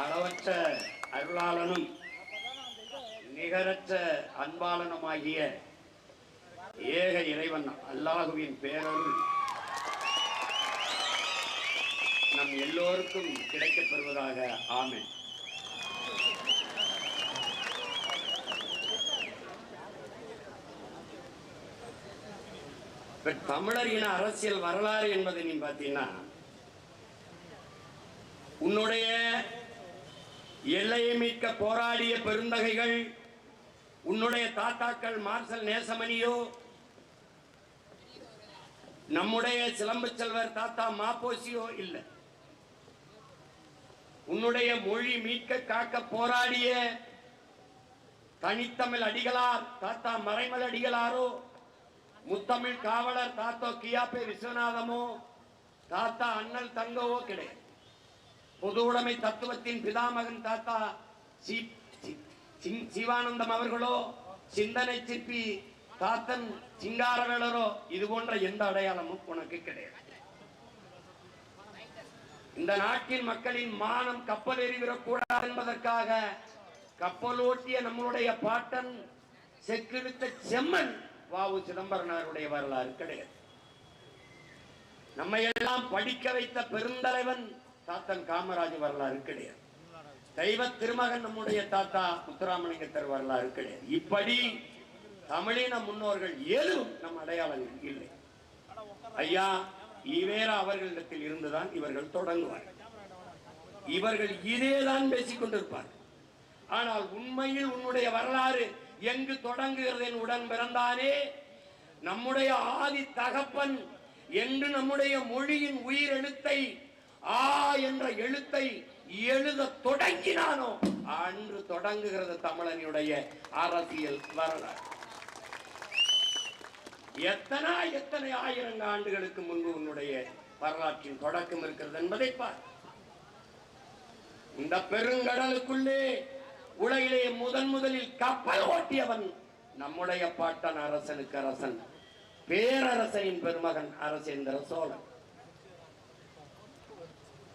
அளவற்ற அருளாளனும் நிகரற்ற அன்பாளனுமாகிய ஏக இறைவன் அல்லாஹுவின் பேரருள் நம் எல்லோருக்கும் கிடைக்கப் பெறுவதாக. ஆமென். தமிழர் இன அரசியல் வரலாறு என்பதை நீ பார்த்தீங்கன்னா, உன்னுடைய எல்லையை மீட்க போராடிய பெருந்தகைகள், உன்னுடைய தாத்தாக்கள் மார்சல் நேசமணியோ, நம்முடைய சிலம்பு செல்வர் தாத்தா மாப்போசியோ இல்லை. உன்னுடைய மொழி மீட்க காக்க போராடிய தனித்தமிழ் அடிகளார் தாத்தா மறைமல் அடிகளாரோ, முத்தமிழ் காவலர் தாத்தா கியாபே விஸ்வநாதமோ, தாத்தா அண்ணல் தங்கவோ கிடையாது. பொது உடைமை தத்துவத்தின் பிதாமகன் தாத்தா சிவானந்தம் அவர்களோ, சிந்தனை சிற்பி தாத்தன் சிங்காரவேலரோ, இது போன்ற எந்த அடையாளமும் உனக்கு கிடையாது. இந்த நாட்டின் மக்களின் மானம் கப்பல் எறிவிடக்கூடாது என்பதற்காக கப்பலோட்டிய நம்மளுடைய பாட்டன் செக்கிழுத்த செம்மன் வாவு சிதம்பரனாருடைய வரலாறு கிடையாது. நம்மை எல்லாம் படிக்க வைத்த பெருந்தலைவன் தாத்தன் காமராஜ் வரலாறு கிடையாது. தெய்வ திருமகன் நம்முடைய தாத்தா முத்துராமலிங்கத்தர் வரலாறு கிடையாது. இப்படி தமிழின முன்னோர்கள் ஏதும் நம் அடையாளங்கள் இல்லை. ஐயா ஈவேரா அவர்களிடத்தில் இருந்துதான் இவர்கள் தொடங்குவார்கள். இவர்கள் இதேதான் பேசிக் கொண்டிருப்பார்கள். ஆனால் உண்மையில் உன்னுடைய வரலாறு எங்கு தொடங்குகிறது? என் உடன் பிறந்தானே, நம்முடைய ஆதி தகப்பன் என்று நம்முடைய மொழியின் உயிர் எழுத்தை ஆ என்ற எழுத்தை எழுத தொடங்கினானோ அன்று தொடங்குகிறது தமிழனுடைய அரசியல் வரலாறு. எத்தனை ஆயிரம் ஆண்டுகளுக்கு முன்பு உன்னுடைய வரலாற்றின் தொடக்கம் இருக்கிறது என்பதை பார். இந்த பெருங்கடலுக்குள்ளே உலகிலே முதலில் கப்பல் ஓட்டியவன் நம்முடைய பாட்டன் அரசனுக்கு அரசன், பேரரசனின் பெருமகன் அரசேந்திர சோழன்.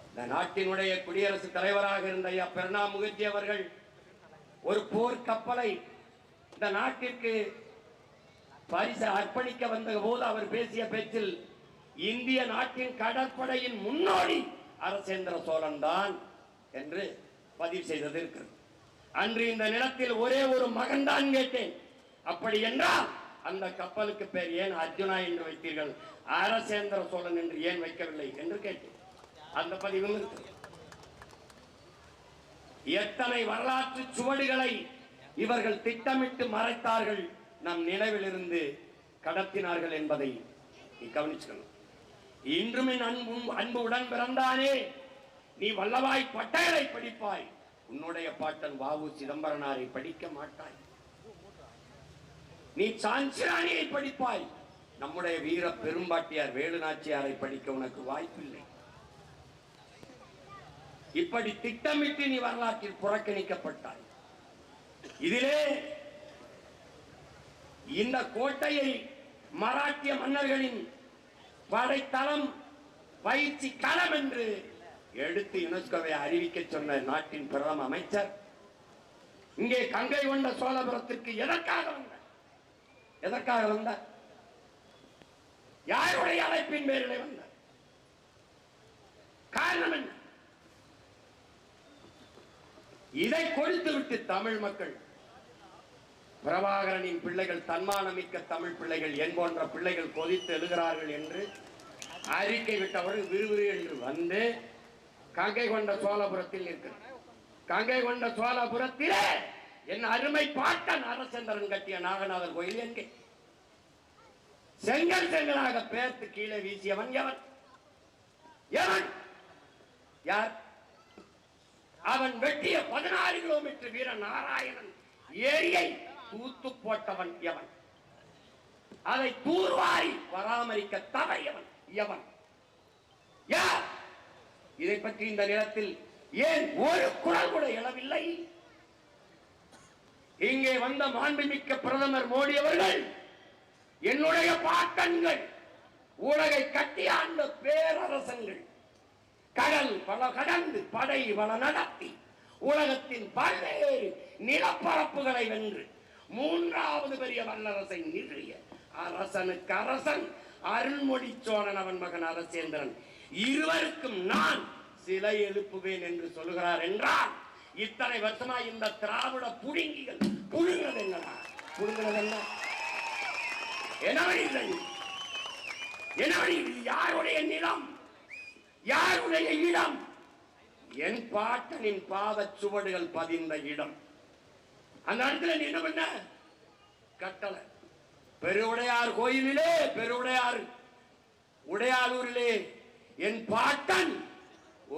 இந்த நாட்டினுடைய குடியரசுத் தலைவராக இருந்த ஐயா பிரணாப் முகர்ஜி அவர்கள் ஒரு போர் கப்பலை இந்த நாட்டிற்கு பரிசு அர்ப்பணிக்க வந்த போது அவர் பேசிய பேச்சில் இந்திய நாட்டின் கடற்படையின் முன்னோடி அரசேந்திர சோழன் தான் என்று பதிவு செய்தது இருக்கிறது. அன்று இந்த நிலத்தில் ஒரே ஒரு மகன் தான் கேட்டேன். அப்படி என்றால் அந்த கப்பலுக்கு பேர் ஏன் அர்ஜுனா என்று வைத்தீர்கள், அரசேந்திர சோழன் என்று ஏன் வைக்கவில்லை என்று கேட்டேன். அந்த பதிவும் இருக்கிறது. எத்தனை வரலாற்று சுவடுகளை இவர்கள் திட்டமிட்டு மறைத்தார்கள், நம் நினைவிலிருந்து கடத்தினார்கள் என்பதை நீ கவனிச்சுக்கணும். இன்றும் என் அன்பு உடன் பிறந்தானே, நீ வல்லவாய் பட்டேலை படிப்பாய், உன்னுடைய பாட்டன் வாவு சிதம்பரனாரை படிக்க மாட்டாய். நீ சாஞ்சிராணியை படிப்பாய், நம்முடைய வீர பெரும்பாட்டியார் வேலுநாச்சியாரை படிக்க உனக்கு வாய்ப்பில்லை. இப்படி திட்டமிட்டு நீ வரலாற்றில் புறக்கணிக்கப்பட்டாய். இதிலே இந்த கோட்டையை மராட்டிய மன்னர்களின் படைத்தளம், பயிற்சி களம் என்று எடுத்து யுனெஸ்கோவை அறிவிக்க சொன்ன நாட்டின் பிரதம அமைச்சர் இங்கே கங்கை கொண்ட சோழபுரத்திற்கு எதற்காக வந்தார்? யாருடைய அழைப்பின் பேரிலே வந்தார்? காரணம் என்ன? இதை கொடுத்துவிட்டு தமிழ் மக்கள், பிரபாகரனின் பிள்ளைகள், தன்மானமிக்க தமிழ் பிள்ளைகள், என் போன்ற பிள்ளைகள் கொதித்து எழுகிறார்கள் என்று அறிக்கை விட்டவர்கள் விறுவிறு என்று வந்து கங்கை கொண்ட சோழபுரத்தில் இருக்கிறார். கங்கை கொண்ட சோழபுரத்திலே என் அருமை பாட்டன் அரசேந்திரன் கட்டிய நாகநாதர் கோயில் எங்கே? செங்கலாக பேர்த்து கீழே வீசியவன் எவன்? யார்? அவன் வெட்டிய 16 கிலோமீட்டர் வீர நாராயணன் ஏரியை தூத்து போட்டவன் எவன்? அதை தூர்வாரி பராமரிக்க தவறியவன் எவன்? யார்? இதை பற்றி இந்த நிலத்தில் ஏன் ஒரு குரல் கூட எழவில்லை? இங்கே வந்த மாண்புமிக்க பிரதமர் மோடி அவர்கள், என்னுடைய பாட்டன்கள், உலகை கட்டி ஆண்ட பேரரசங்கள், கடல் பல கடந்து படை பல நடத்தி உலகத்தின் பல்வேறு நிலப்பரப்புகளை வென்று 3வது பெரிய வல்லரசை நிறுவிய அரசனுக்கு அரசன் அருள்மொழி சோழன், அவன் மகன் அரசேந்திரன், இருவருக்கும் நான் சிலை எழுப்புவேன் என்று சொல்கிறார் என்றால், இத்தனை வருஷமா இந்த திராவிட புடுங்கிகள் புடுங்கிறது என்ன? என்ன யாருடைய நிலம், யாருடைய இடம்? என் பாட்டனின் பாத சுவடுகள் பதிந்த இடம். அந்த இடத்துல நீ என்ன பண்ண? கட்டளை. பெருவுடையார் கோயிலிலே, பெருவுடையார் உடையாளூரிலே என் பாட்டன்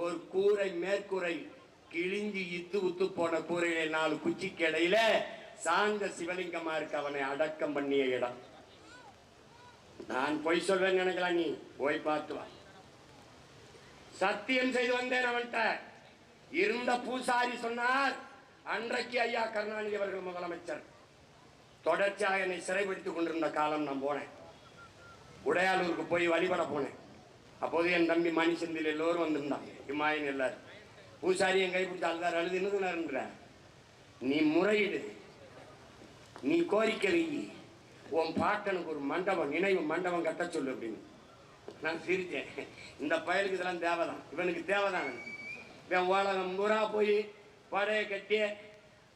ஒரு கூரை மேற்கூரை கிழிஞ்சி இத்து உத்து போன கூரையிலே 4 குச்சிக்கு இடையில சார்ந்த சிவலிங்கமா இருக்கு. அவனை அடக்கம் பண்ணிய இடம். நான் பொய் சொல்வேன் நினைக்கலாம், நீ போய் பார்த்து வா. சத்தியம் செய்து வந்தேன் அவன்கிட்ட. இருந்த பூசாரி சொன்னார், அன்றைக்கு ஐயா கருணாநிதி அவர்கள் முதலமைச்சர் தொடர்ச்சியாக என்னை சிறைப்படுத்திக் கொண்டிருந்த காலம் நான் போனேன். உடையாளூருக்கு போய் வழிபட போனேன். அப்போது என் தம்பி மணி செந்தில் எல்லோரும் வந்திருந்தாங்க, இமாயின் எல்லாரும். பூசாரி என் கைப்பிடிச்சு அழுதார். அழுது என்னதுன்ற, நீ முறையிடு, நீ கோரிக்கை வை, உன் பாட்டனுக்கு ஒரு மண்டபம், நினைவு மண்டபம் கட்ட சொல்லு அப்படின்னு. நான் சிரித்தேன். இந்த பயலுக்கு இதெல்லாம் தேவைதான், இவனுக்கு தேவைதான். இவன் உலகம் பூரா போய் படையை கட்டி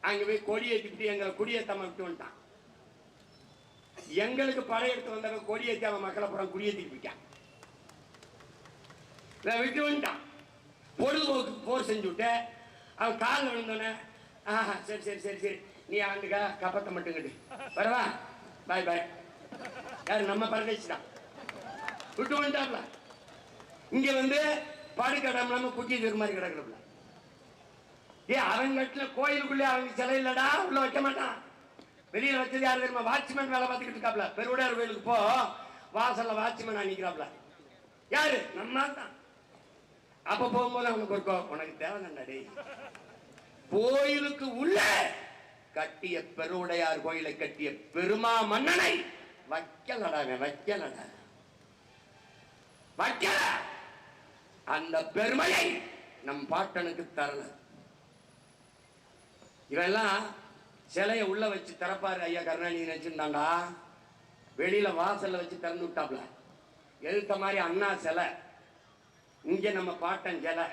அங்கே போய் கொடியேற்றிட்டு எங்களை குடியேற்றாம விட்டு வந்துட்டான். எங்களுக்கு படையெடுத்து வந்தவங்க கொடியேற்றி அவன் மக்களை புறம் குடியேற்றிட்டு போயிட்டான், விட்டு வந்துட்டான். பொழுதுபோக்கு போர் செஞ்சு விட்டு அவன் காலில் விழுந்தோன்னே, சரி சரி சரி சரி நீ ஆண்டுக்கா கப்பத்தை மட்டும் கட்டு வரவா, பாய் பாய். யாரு? நம்ம பரதேசி தான். விட்டு வந்துட்டாப்ல. இங்க வந்து படுக்கடம் இல்லாம குட்டி தூர் மாதிரி கிடக்குறப்பல. அவங்க கட்டில கோயிலுக்குள்ளே அவங்க சிலை இல்லடா, உள்ள வைக்க மாட்டான். வெளியில வச்சது யாரு தெரியுமா? வாட்ச்மேன் வேலை பார்த்துக்கிட்டு இருக்காப்ல. பெருவுடையார் கோயிலுக்கு போ, வாசல்ல வாட்ச்மேன் நிக்கிறாப்ல. யாரு? நம்ம தான். அப்ப போகும்போது அவனுக்கு ஒரு உனக்கு தேவைதான்டாடி, கோயிலுக்கு உள்ள கட்டிய பெருவுடையார் கோயிலை கட்டிய பெருமா மன்னனை வைக்கலடா, வைக்கலடா, வைக்கல. அந்த பெருமையை நம் பாட்டனுக்கு தரல. இவெல்லாம் சிலையை உள்ள வச்சு திறப்பாரு ஐயா கருணாநிதி நினைச்சிருந்தாண்டா. வெளியில வாசல்ல வச்சு திறந்து விட்டாப்ல. எழுத்த மாதிரி அண்ணா சிலை, இங்க நம்ம பாட்டன் சிலை.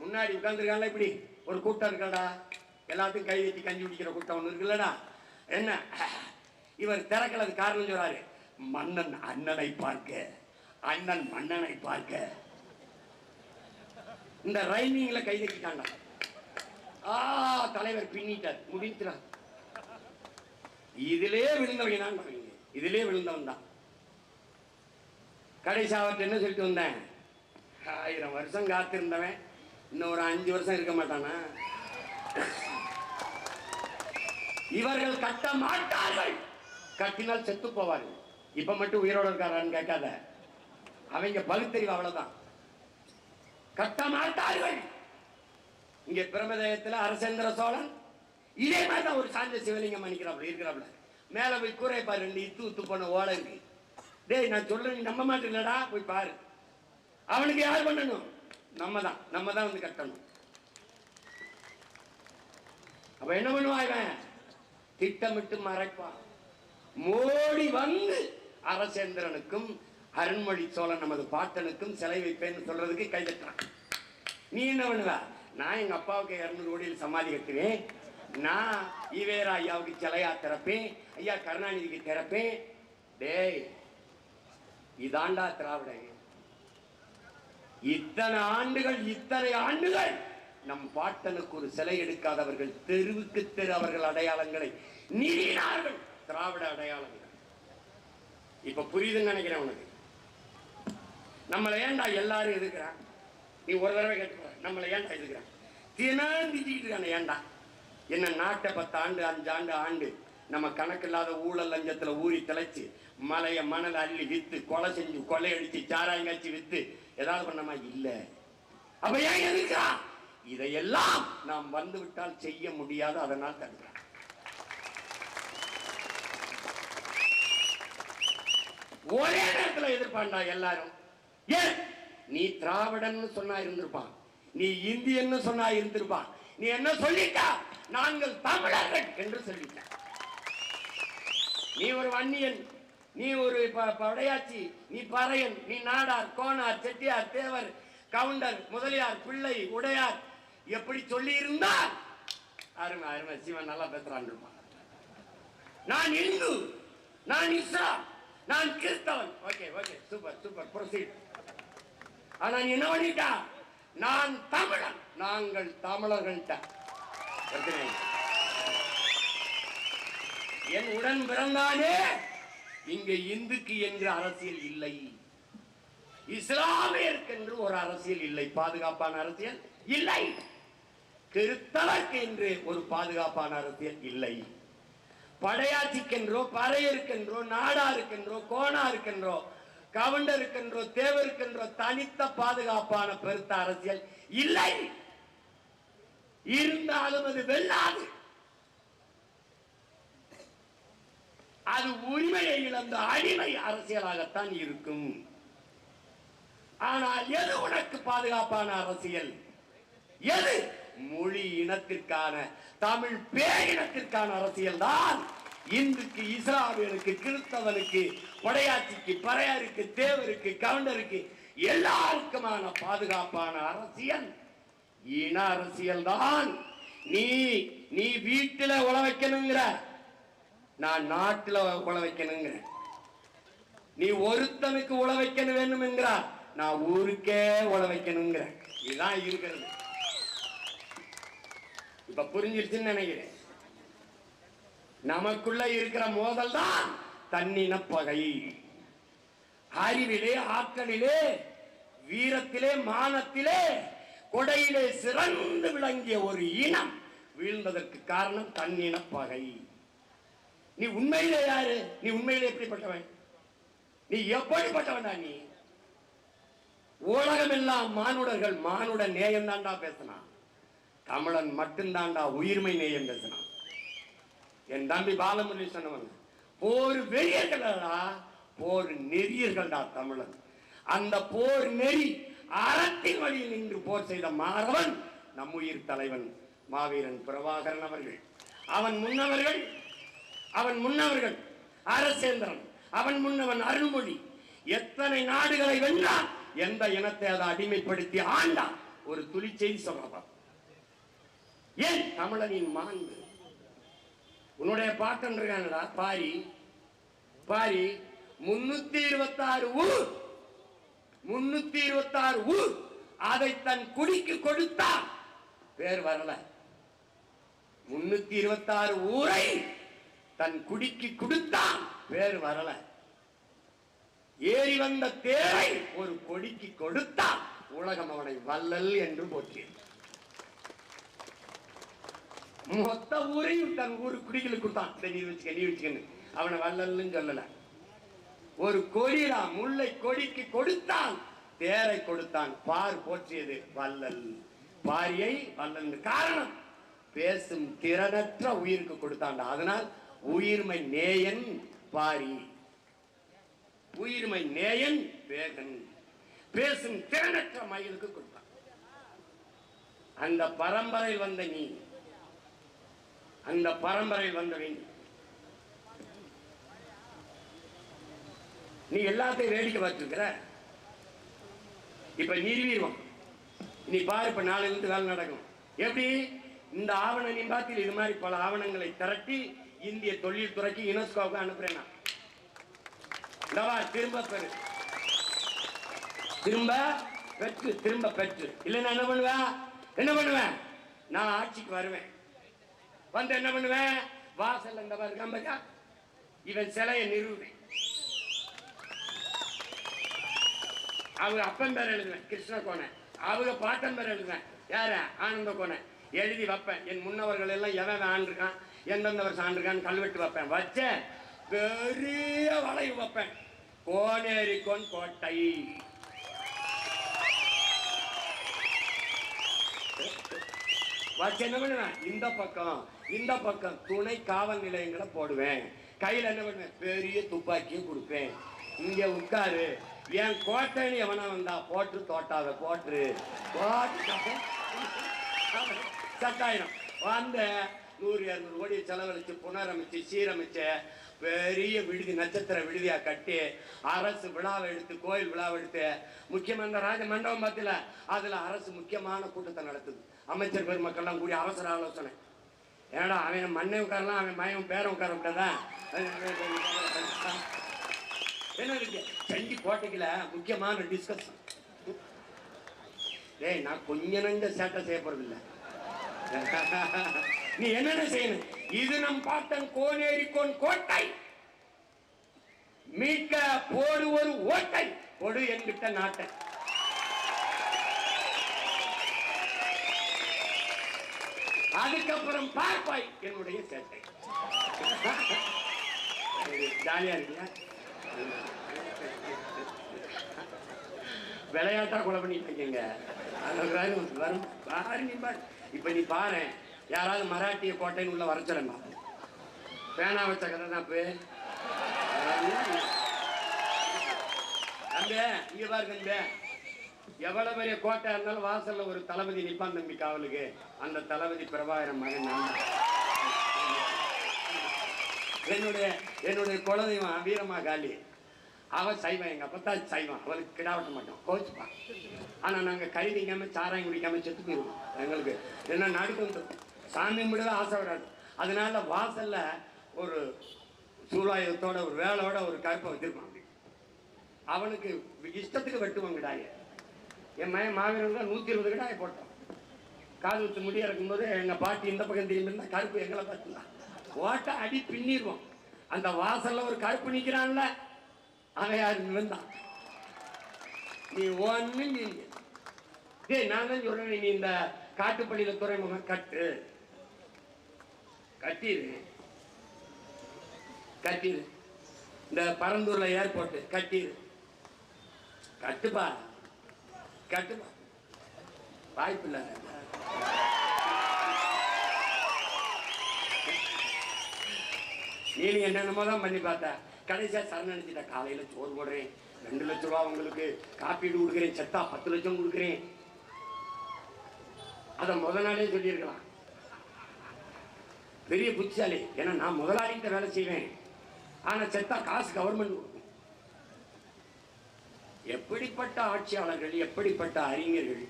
முன்னாடி உட்கார்ந்துருக்காங்க. இப்படி ஒரு கூட்டம் இருக்கடா, எல்லாத்தையும் கை வச்சு கஞ்சி குடிக்கிற கூட்டம் ஒண்ணு இருக்குல்லடா. என்ன இவர் திறக்கலது காரணம் சொல்றாரு, மன்னன் அண்ணனை பார்க்க, அண்ணன் மன்னனை பார்க்க. இந்த ரைமிங்ல கை தட்டிட்டாங்க. தலைவர் பின்னிட்டார், முடிக்கிறார். இதிலே விழுந்தவங்க தான், இதிலே விழுந்தவன் தான். கடைசி அவர்கிட்ட என்ன சொல்லிட்டு வந்தேன், 1000 வருஷம் காத்திருந்தவன் இன்னும் ஒரு 5 வருஷம் இருக்க மாட்டானா? இவர்கள் கட்ட மாட்டார்கள், கட்டினால் செத்து போவார்கள். இப்ப மட்டும் உயிரோடு இருக்காரான்னு கேட்காத, அவங்க பகுத்தறிவு அவ்வளவுதான். கட்ட மாட்டார்கள். இங்க பிரமதயத்துல அரசேந்திர சோழன் இதே மாதிரிதான் ஒரு சாஞ்ச சிவலிங்கம் பண்ணிக்கிறாப்ல இருக்கிறாப்ல. மேல போய் கூரை பாரு, 2 இத்து உத்து போன ஓலை இருக்கு. டேய் நான் சொல்றேன், நீ நம்ப மாட்டேங்களடா, போய் பாரு. அவனுக்கு யார் பண்ணணும்? நம்ம தான் வந்து கட்டணும். அப்ப என்ன பண்ணுவான்? திட்டமிட்டு மறைப்பான். மோடி வந்து அரசேந்திரனுக்கும் அருண்மொழி சோழன் நமது பாட்டனுக்கும் சிலை வைப்பேன்னு சொல்றதுக்கு கை தட்டுறான். நீ என்ன பண்ணுவ? நான் எங்க அப்பாவுக்கு 200 கோடியில் சமாதி கட்டுவேன், நான் ஈவேரா ஐயாவுக்கு சிலையா திறப்பேன், ஐயா கருணாநிதிக்கு திறப்பேன். டேய் இதாண்டா திராவிட. இத்தனை ஆண்டுகள் நம் பாட்டனுக்கு ஒரு சிலை எடுக்காதவர்கள் தெருவுக்கு தெரு அவர்கள் அடையாளங்களை நீடினார்கள், திராவிட அடையாளங்கள். இப்ப புரியுதுன்னு நினைக்கிறேன் உனக்கு. நம்மளை ஏன்டா எல்லாரும் எதுக்குறான்? நீ ஒரு தடவை கேட்டு, நம்மளை ஏன்டா எதுக்குறான்? தினந்திட்டு இருக்கான ஏன்டா? என்ன நாட்டை 10 ஆண்டு 5 ஆண்டு ஆண்டு நம்ம கணக்கில்லாத ஊழல் லஞ்சத்துல ஊறி திளைச்சு மலைய மணல் அள்ளி வித்து கொலை செஞ்சு கொள்ளையடிச்சு சாராயங்காய்ச்சி வித்து ஏதாவது பண்ணமா? இல்ல. அப்ப ஏன் எதுக்கா? இதையெல்லாம் நாம் வந்து விட்டால் செய்ய முடியாது, அதனால் தடுக்கிறான். ஒரே நேரத்தில் எதிர்ப்பாண்டா எல்லாரும். ஏன்? நீ திராவிடன் சொன்னா இருந்திருப்பான், நீ இந்தியன்னு சொன்னா இருந்திருப்பான். நீ என்ன சொல்லிட்டா? நாங்கள் தமிழர்கள் என்று சொல்லிட்ட. நீ ஒரு வன்னியன், நீ ஒரு படையாச்சி, நீ பறையன், நீ நாடார், கோனார், செட்டியார், தேவர், கவுண்டர், முதலியார், பிள்ளை, உடையார் எப்படி சொல்லி இருந்தால் அருமை அருமை சிவன் நல்லா பேசுறான் இருப்பான். நான் இந்து, நான் இஸ்லாம், நான் கிறிஸ்தவன். Okay okay, super super, proceed. ஆனா நீ என்ன பண்ணிட்டா? நான் தமிழன், நாங்கள் தமிழர்கள்ட்ட. என் உடன் பிறந்தானே. இங்க இந்துக்கு என்று அரசியல் இல்லை, இஸ்லாமியருக்கு என்று ஒரு அரசியல் இல்லை, பாதுகாப்பான அரசியல் இல்லை, கிறிஸ்தவருக்கு என்று ஒரு பாதுகாப்பான அரசியல் இல்லை, படையாட்சிக்கென்றோ பறையருக்கென்றோ நாடாருக்கென்றோ கோணாருக்கென்றோ கவுண்டருக்கென்றோ தேவருக்கென்றோ தனித்த பாதுகாப்பான பெருத்த அரசியல் இல்லை. இருந்தாலும் அது வெல்லாது. அது உரிமையை இழந்த அடிமை அரசியலாகத்தான் இருக்கும். ஆனால் எது உனக்கு பாதுகாப்பான அரசியல்? எது? மொழி இனத்திற்கான, தமிழ் பேரினத்திற்கான அரசியல் தான் இந்துக்கு, இஸ்லாமியனுக்கு, கிறிஸ்தவனுக்கு, படையாட்சிக்கு, பறையருக்கு, தேவருக்கு, கவுண்டருக்கு எல்லாருக்குமான பாதுகாப்பான அரசியல் இன அரசியல் தான். நீ வீட்டில உழ வைக்கணுங்கிற, நான் நாட்டில் உழ வைக்கணுங்கிற. நீ ஒருத்தனுக்கு உழ வைக்கணும் வேணும் என்கிறார், நான் ஊருக்கே உழ வைக்கணுங்கிற. இதுதான் இருக்கிறது. இப்ப புரிஞ்சிருச்சுன்னு நினைக்கிறேன். நமக்குள்ள இருக்கிற மோதல் தான் தன்னின பகை. அறிவிலே, ஆற்றலிலே, வீரத்திலே, மானத்திலே, கொடையிலே சிறந்து விளங்கிய ஒரு இனம் வீழ்ந்ததற்கு காரணம் தன்னின பகை. நீ உண்மையிலே யாரு? நீ உண்மையிலே எப்படிப்பட்டவன்? நீ எப்படிப்பட்டவன்டா? நீ உலகம் எல்லாம் மானுடர்கள் மானுட நேயம் தாண்டா பேசினான், தமிழன் மட்டும்தாண்டா உயிர்மை நேயம் பேசினான். என் தம்பி பாலமுரளி சொன்னவன், போர் வெறியர்களா, போர் நெறியர்கள்டா தமிழன். அந்த போர் நெறி அறத்தின் வழியில் நின்று போர் செய்த மாறவன் நம் உயிர் தலைவன் மாவீரன் பிரபாகரன் அவர்கள். அவன் முன்னவர்கள் அரசேந்திரன், அவன் முன்னவன் அருள்மொழி. எத்தனை நாடுகளை வென்றான், எந்த இனத்தை அதை அடிமைப்படுத்தி ஆண்டான். ஒரு துளி செய்தி சொல்றான். ஏன்? தமிழனின் மாண்பு. உன்னுடைய பாட்டன் இருக்கானடா பாரி, 326 ஊர், 326 ஊர் அதை தன் குடிக்கு கொடுத்தா பேர் வரல. 326 ஊரை தன் குடிக்கு கொடுத்தான், பேர் வரல. ஏறி வந்த தேரை ஒரு கொடிக்கு கொடுத்தான், உலகம் அவனை வள்ளல் என்று போற்றியது. மொத்த ஊரையும் தன் ஊரு குடிகளுக்கு கொடுத்தான். நீ வச்சுக்கன்னு அவனை வள்ளல்னு சொல்லல. ஒரு கொடிடா, முல்லை கொடிக்கு கொடுத்தான், தேரை கொடுத்தான், பார் போற்றியது வள்ளல். பாரியை வள்ளல் காரணம் பேசும் திறனற்ற உயிருக்கு கொடுத்தான்டா. அதனால் உயிர்மை நேயன் பாரி, உயிர்மை நேயன் வேகன், பேசும் திறனற்ற மயிலுக்கு கொடுத்தான். அந்த பரம்பரையில் வந்த நீ, அந்த பரம்பரையில் வந்தவன் நீ எல்லாத்தையும் வேடிக்கை பார்த்துருக்கிற. இப்ப நிறுவீர்வம் நீ பாரு, இப்ப நாளையிலிருந்து வேலை நடக்கும். எப்படி? இந்த ஆவணம் நீ பார்த்து இது மாதிரி பல ஆவணங்களை திரட்டி இந்திய தொழில் துறைக்கு யுனெஸ்கோவுக்கு அனுப்புறேன். திரும்ப பெரு, திரும்ப பெற்று இல்லைன்னா என்ன பண்ணுவேன்? நான் ஆட்சிக்கு வருவேன், வந்து என்ன பண்ணுவேன்? வாசல் இந்த மாதிரி இவன் சிலையை நிறுவுவேன். அவங்க அப்பன் பேர் எழுதுவேன், கிருஷ்ண கோணை. அவங்க பாட்டன் பேர் எழுதுவேன், யாரு? ஆனந்த கோணை. எழுதி வைப்பேன். என் முன்னவர்கள் எல்லாம் எவன் ஆண்டிருக்கான், எந்தெந்த வருஷம் ஆண்டிருக்கான்னு கல்வெட்டு வைப்பேன். வச்ச பெரிய வளைவு வைப்பேன், கோனேரிக்கோன் கோட்டை. வச்சு என்ன பண்ணுவேன்? இந்த பக்கம் துணை காவல் நிலையங்களை போடுவேன். கையில் என்ன பண்ணுவேன்? பெரிய துப்பாக்கியும் கொடுப்பேன். இங்க உட்காரு, என் கோட்டைன்னு எவனா வந்தா போட்டு தோட்டாத போட்டு சட்டாயிரம் வந்த 100-200 கோடி செலவழிச்சு புனரமைச்சு சீரமைச்ச பெரிய விடுதி, நட்சத்திர விடுதியா கட்டி அரசு விழாவை எடுத்து, கோயில் விழாவை எடுத்து, முக்கியமான இந்த ராஜ மண்டபம் பார்த்துல அதுல அரசு முக்கியமான கூட்டத்தை நடத்துது. அமைச்சர் பெருமக்கள்லாம் கூடிய அவசர ஆலோசனை. ஏன்னா அவன் மண்ணை உட்காரலாம், அவன் மயம் பேரை உட்கார விட்டதான். என்ன இருக்கு செஞ்சி கோட்டைக்குல முக்கியமான டிஸ்கஷன். டேய் நான் கொஞ்ச நஞ்ச சேட்டை செய்ய போறதில்லை. நீ என்னென்ன செய்யணும்? இது நம் பாட்டன் கோனேரிக்கோன் கோட்டை, மீட்க போடு ஒரு ஓட்டை, பொடு என்கிட்ட நாட்டை. அதுக்கப்புறம் பார்ப்பாய் என்னுடைய சேட்டை. ஜாலியா இருக்கியா? விளையாட்டா கொலை பண்ணிட்டு வரும். இப்ப நீ பாரு, யாராவது மராட்டிய கோட்டைன்னு உள்ள வரச்சலமா பேனா வச்ச கதை தான். இங்க பாருங்க, எவ்வளவு பெரிய கோட்டை இருந்தாலும் வாசல்ல ஒரு தளபதி நிப்பான் தம்பி காவலுக்கு. அந்த தளபதி பிரபாகரன் மகன். என்னுடைய குலதெய்வம் வீரமா காலி. அவன் சைவம், எங்க அப்பத்தா சைவம். அவளுக்கு கிடாவட்ட மாட்டோம், கோச்சுப்பான். ஆனா நாங்க கறி திங்காம சாராயம் குடிக்காம செத்து போயிடுவோம். எங்களுக்கு என்ன நடுக்கு வந்துடும், சாமி கும்பிடவே ஆசை வராது. அதனால வாசல்ல ஒரு சூழாயுதத்தோட ஒரு வேலையோட ஒரு கருப்பை வச்சிருப்பான். அவனுக்கு இஷ்டத்துக்கு வெட்டுவான் கிடாய. என் மயன் மாவீரன் 120 கிடாய போட்டான். காது ஊத்து முடிய இருக்கும்போது எங்க பாட்டி இந்த பக்கம் திரும்பி இருந்தா கருப்பு எங்களை பார்த்துதான் ஓட்ட அடி பின்னிடுவோம். அந்த வாசல்ல ஒரு கருப்பு நிக்கிறான்ல, அவன் யாரு வந்தான். நீ ஒண்ணு நான் தான் சொல்றேன், நீ இந்த காட்டுப்பள்ளியில துறைமுகம் கட்டிடு, இந்த பரந்தூர்ல ஏர்போர்ட் கட்டிடு, கட்டுப்பா வாய்ப்பு இல்லை. நீ என்னென்னமோ தான் பண்ணி பார்த்த, கடைசியா சரணடைஞ்சிட்ட. காலையில சோறு போடுறேன், 2 லட்சம் ரூபா உங்களுக்கு காப்பீடு கொடுக்குறேன், செத்தா 10 லட்சம் கொடுக்குறேன். அத முதல் நாளே சொல்லியிருக்கலாம். பெரிய புத்திசாலி, ஏன்னா நான் முதலாளிகிட்ட வேலை செய்வேன், ஆனா செத்தா காசு கவர்மெண்ட் கொடுக்கும். எப்படிப்பட்ட ஆட்சியாளர்கள், எப்படிப்பட்ட அறிஞர்கள்.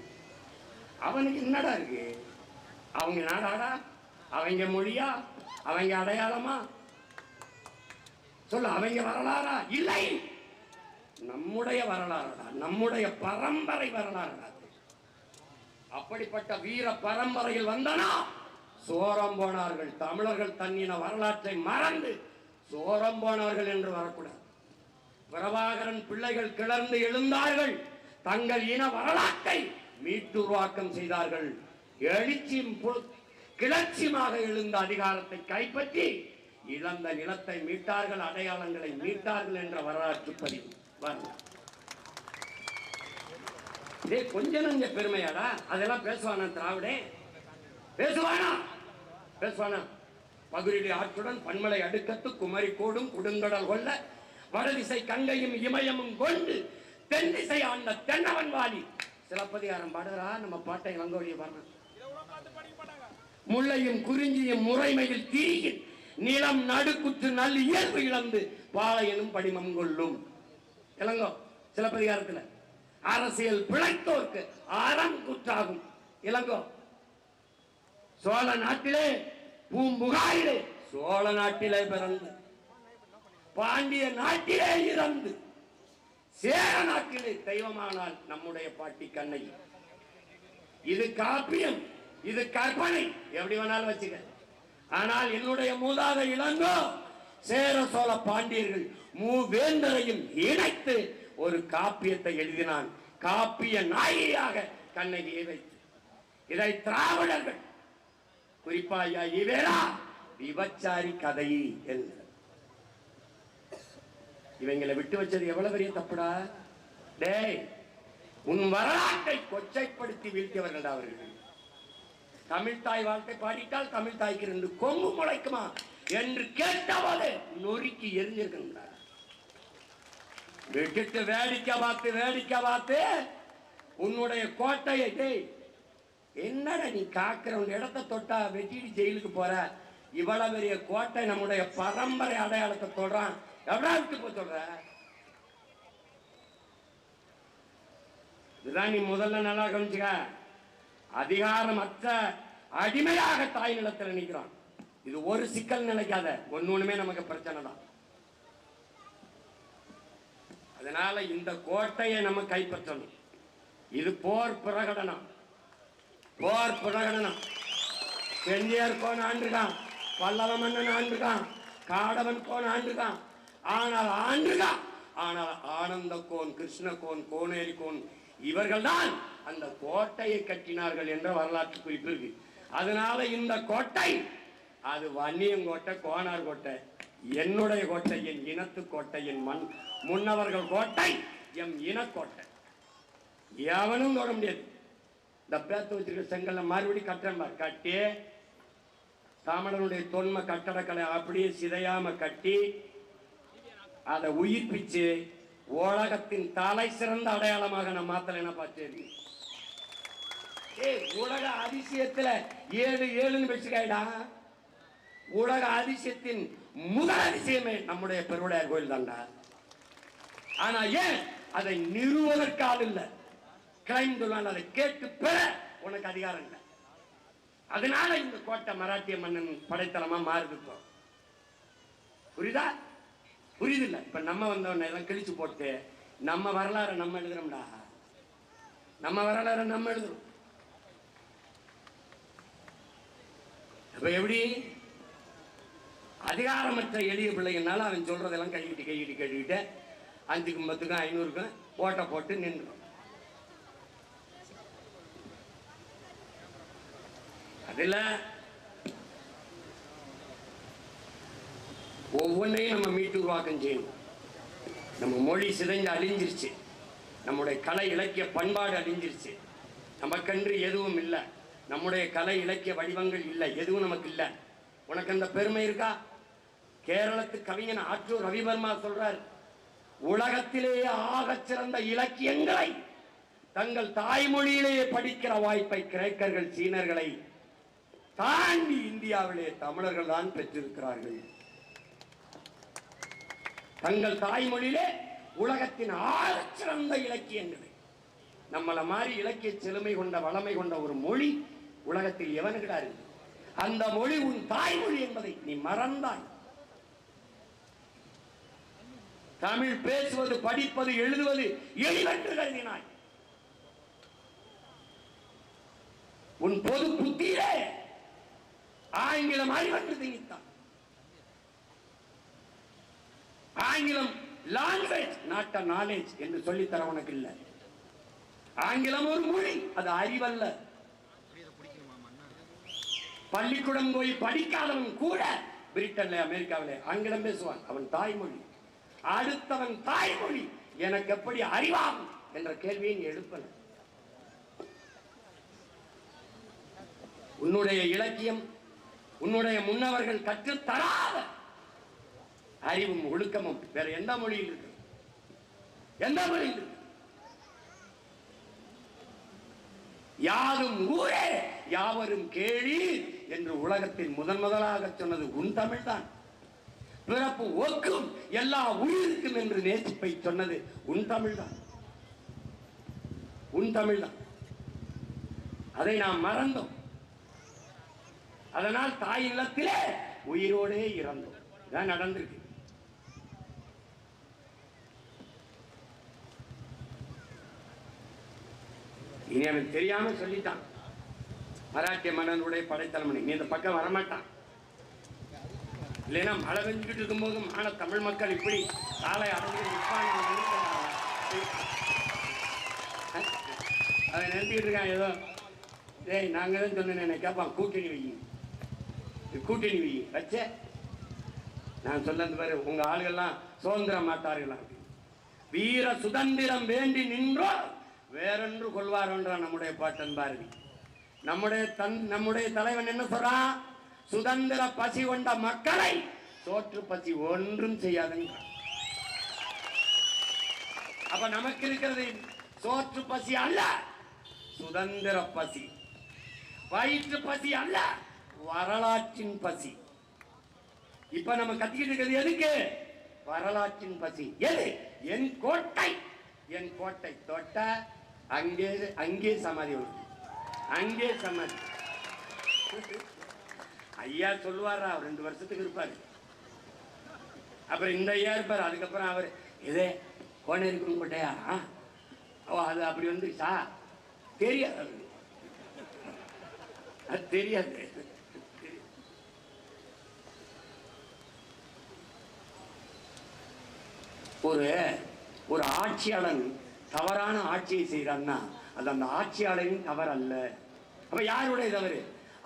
அவனுக்கு என்னடா இருக்கு? அவங்க நாடாடா, அவங்க மொழியா, அவங்க அடையாளமா சொல்ல, அவங்க வரலாறா? இல்லை, நம்முடைய வரலாறுடா, நம்முடைய பரம்பரை வரலாறுடா. அப்படிப்பட்ட வீர பரம்பரையில் வந்தனா சோரம் போனார்கள். தமிழர்கள் தன்னின வரலாற்றை மறந்து சோரம் போனார்கள் என்று வரக்கூடாது. பிரபாகரன் பிள்ளைகள் கிளர்ந்து எழுந்தார்கள், தங்கள் இன வரலாற்றை மீட்டுருவாக்கம் செய்தார்கள். எழுச்சியும் கிளர்ச்சியுமாக எழுந்த அதிகாரத்தை கைப்பற்றி இழந்த நிலத்தை மீட்டார்கள், அடையாளங்களை மீட்டார்கள் என்ற வரலாற்று பதிவு. கொஞ்ச நஞ்ச பெருமையாடா? அதெல்லாம் பேசுவானா திராவிடே? பேசுவானா? பகுதியிலே ஆற்றுடன் பன்மலை அடுக்கத்து குமரி கோடும் கொடுங்கடல் கொள்ள வடதிசை கங்கையும் இமயமும் கொண்டு தென் திசை ஆண்ட தென்னவன் வாலி. சிலப்பதிகாரம் பாடுறா, நம்ம பாட்டை இளங்கோடிய பாடுற. முல்லையும் குறிஞ்சியும் முறைமையில் தீயில் நிலம் நடுக்குற்று நல் இயல்பு இழந்து பாளையனும் படிமம் கொள்ளும். இளங்கோ சிலப்பதிகாரத்துல அரசியல் பிழைத்தோர்க்கு அறம் குற்றாகும். இளங்கோ சோழ நாட்டிலே பூம்புகாரிலே, சோழ நாட்டிலே பிறந்து பாண்டிய நாட்டிலே இறந்து சேர நாட்டிலே தெய்வமானால் நம்முடைய பாட்டி கண்ணகி. இது காப்பியம், இது கற்பனை, எப்படி வேணாலும் வச்சுக்க. ஆனால் என்னுடைய மூதாத இளங்கோ சேர சோழ பாண்டியர்கள் மூவேந்தரையும் இணைத்து ஒரு காப்பியத்தை எழுதினான். காப்பிய நாயகியாக கண்ணகியை வைத்து இதை திராவிடர்கள், குறிப்பா இவேரா விபச்சாரி கதை என்று இவங்களை விட்டு வச்சது எவ்வளவு பெரிய தப்புடா. டேய், உன் வரலாற்றை கொச்சைப்படுத்தி வீழ்த்தியவர்கள் அவர்கள். தமிழ் தாய் வாழ்க்கை பாடிட்டால் தமிழ் தாய்க்கு 2 கொம்பு முளைக்குமா என்று கேட்டபோது நொறுக்கி எரிஞ்சிருக்கின்றார். விட்டுட்டு வேடிக்கை பார்த்து உன்னுடைய கோட்டையை, என்னடா நீ காக்குறவங்க இடத்த தொட்டா வெட்டிட்டு ஜெயிலுக்கு போற. இவ்வளவு பெரிய கோட்டை நம்முடைய பரம்பரை அடையாளத்தை சொல்றான், எவ்வளவு விட்டு போய் சொல்ற? இதுதான் நீ முதல்ல நல்லா கவனிச்சுக்க. அதிகாரமற்ற அடிமையாக தாய் நிலத்தில் நிற்கிறான். இது ஒரு சிக்கல் நினைக்காத, ஒண்ணுமே நமக்கு பிரச்சனை தான். அதனால இந்த கோட்டையை நம்ம கைப்பற்றணும். இது போர் பிரகடனம். போர் பிரகடனம். செஞ்சியர் கோன் ஆண்டுகான், பல்லவ மன்னன் ஆண்டுகான், காடவன் கோன் ஆண்டுகான். ஆனால் ஆனந்த கோன், கிருஷ்ண கோன், கோனேரி கோன் இவர்கள் தான் அந்த கோட்டையை கட்டினார்கள் என்ற வரலாற்று குறிப்பு இருக்கு. அதனால இந்த கோட்டை அது வன்னியங்கோட்டை, கோனார் கோட்டை, என்னுடைய கோட்டை, என் இனத்து கோட்டை, என் முன்னவர்கள் கோட்டை, எம் இனக்கோட்டை. எவனும் தொட முடியாது. இந்த பேத்து வச்சிருக்க செங்கல்ல மறுபடி கட்டுறேன் கட்டி தமிழனுடைய தொன்ம கட்டடக்கலை அப்படியே சிதையாம கட்டி அதை உயிர்ப்பிச்சு உலகத்தின் தலை சிறந்த அடையாளமாக நான் மாத்தலைன்னா பார்த்தேன். உலக அதிசயத்துல 7 வச்சுக்காயிடா. உலக அதிசயத்தின் முதல் அதிசயமே நம்முடைய பெருவுடையார் கோயில் தான்டா. ஆனா ஏன் அதை நிறுவதற்கால் இல்ல, கிளைம் சொல்லுவாங்க, அதை கேட்டு பெற உனக்கு அதிகாரம் இல்லை. அதனால இந்த கோட்டை மராட்டிய மன்னன் படைத்தளமா மாறுது. புரியுதா? புரியுது இல்ல? இப்ப நம்ம வந்தவன எல்லாம் கிழிச்சு போட்டு நம்ம வரலாறு நம்ம எழுதுறோம்டா. நம்ம வரலாறு நம்ம எழுதுறோம். அப்ப எப்படி அதிகாரமற்ற எளிய பிள்ளைங்கனால அவன் சொல்றதெல்லாம் கையிட்டு கேட்டுக்கிட்டு 5க்கும் 10க்கும் 500க்கும் ஓட்ட போட்டு நின்று. அதுல ஒவ்வொன்றையும் நம்ம மீட்டு உருவாக்கம் செய்யணும். நம்ம மொழி சிதைஞ்சு அழிஞ்சிருச்சு. நம்முடைய கலை இலக்கிய பண்பாடு அழிஞ்சிருச்சு. நமக்கென்று எதுவும் இல்லை. நம்முடைய கலை இலக்கிய வடிவங்கள் இல்லை, எதுவும் நமக்கு இல்லை. உனக்கு அந்த பெருமை இருக்கா? கேரளத்து கவிஞன் ஆற்றூர் ரவிவர்மா சொல்றார், உலகத்திலேயே ஆகச் சிறந்த இலக்கியங்களை தங்கள் தாய்மொழியிலேயே படிக்கிற வாய்ப்பை கிரேக்கர்கள், சீனர்களை தாண்டி இந்தியாவிலே தமிழர்கள் தான் பெற்றிருக்கிறார்கள். தங்கள் தாய்மொழியிலே உலகத்தின் ஆகச் சிறந்த இலக்கியங்களை, நம்மள மாதிரி இலக்கிய செழுமை கொண்ட வளமை கொண்ட ஒரு மொழி உலகத்தில் எவனுக்கிடா இருக்கு? அந்த மொழி உன் தாய்மொழி என்பதை நீ மறந்தாய். தமிழ் பேசுவது, படிப்பது, எழுதுவது எளிவென்று கருதினாய். உன் பொது புத்தியிலே ஆங்கிலம் அறிவென்று திணித்தான். ஆங்கிலம் லாங்குவேஜ் நாட் அ நாலேஜ் என்று சொல்லித்தர உனக்கு இல்லை. ஆங்கிலம் ஒரு மொழி, அது அறிவல்ல. பள்ளிக்கூடம் போய் படிக்காதவன் கூட பிரிட்டன்ல, அமெரிக்காவிலே ஆங்கிலம் பேசுவான். அவன் தாய்மொழி. அடுத்தவன் தாய்மொழி எனக்கு எப்படி அறிவாகும் என்ற கேள்வியை நீ எழுப்பல. உன்னுடைய இலக்கியம், உன்னுடைய முன்னவர்கள் கற்றுத்தராத அறிவும் ஒழுக்கமும் வேற எந்த மொழியில் இருக்கு? எந்த மொழியில் இருக்கு? யாதும் ஊரே யாவரும் கேளீர் என்று உலகத்தின் முதலாக சொன்னது உன் தமிழ் தான். பிறப்பு ஒக்கும் எல்லா உயிருக்கும் என்று நேசிப்பை சொன்னது உன் தமிழ் தான். உன் தமிழ் தான். அதை நாம் மறந்தோம். அதனால் தாய் இல்லத்திலே உயிரோடே இறந்தோம். இதான் நடந்திருக்கு. இனி அவன் தெரியாம சொல்லிட்டான், மராட்டிய மன்னனுடைய படைத்தலைமை நீ இந்த பக்கம் வரமாட்டான். இல்லைன்னா மழை பெஞ்சுக்கிட்டு இருக்கும்போது மான தமிழ் மக்கள் இப்படி சாலை அடைஞ்சு அதை நினைச்சுக்கிட்டு இருக்கான். ஏதோ ஏய் நாங்கள் தான் சொன்னேன், என்னை கேட்பான், கூட்டணி வை, கூட்டணி வை வச்ச. நான் சொல்ல பாரு, உங்க ஆளுகள்லாம் சுதந்திரம் மாட்டார்களா? வீர சுதந்திரம் வேண்டி நின்றோ வேறொன்று கொள்வார்ன்றான் நம்முடைய பாட்டன் பாரதி. நம்முடைய தலைவன் என்ன சொல்றான்? சுதந்திர பசி கொண்ட மக்களை சோற்று பசி ஒன்றும் செய்யாதுங்க. அப்ப நமக்கு இருக்கிறது சோற்று பசி அல்ல, சுதந்திர பசி. வயிற்று பசி அல்ல, வரலாற்றின் பசி. இப்ப நம்ம கத்திக்கிட்டு இருக்கிறது எதுக்கு? வரலாற்றின் பசி. எது? என் கோட்டை. என் கோட்டை தொட்ட அங்கே அங்கே சமாதி வருது, அங்கே சமாதி. ஐயா சொல்லுவாரா, 2 வருஷத்துக்கு இருப்பாரு, அப்புறம் இந்த ஐயா இருப்பாரு, அதுக்கப்புறம் அவர் இதே கோனேரிக்கோன் கோட்டையா? ஓ, அது அப்படி வந்துருச்சா? தெரியாது, அது தெரியாது. ஒரு ஆட்சியாளன் தவறான ஆட்சியை செய்யறான்னா அது அந்த ஆட்சியாளரின் தவறு அல்ல. அப்ப யாருடைய தவறு?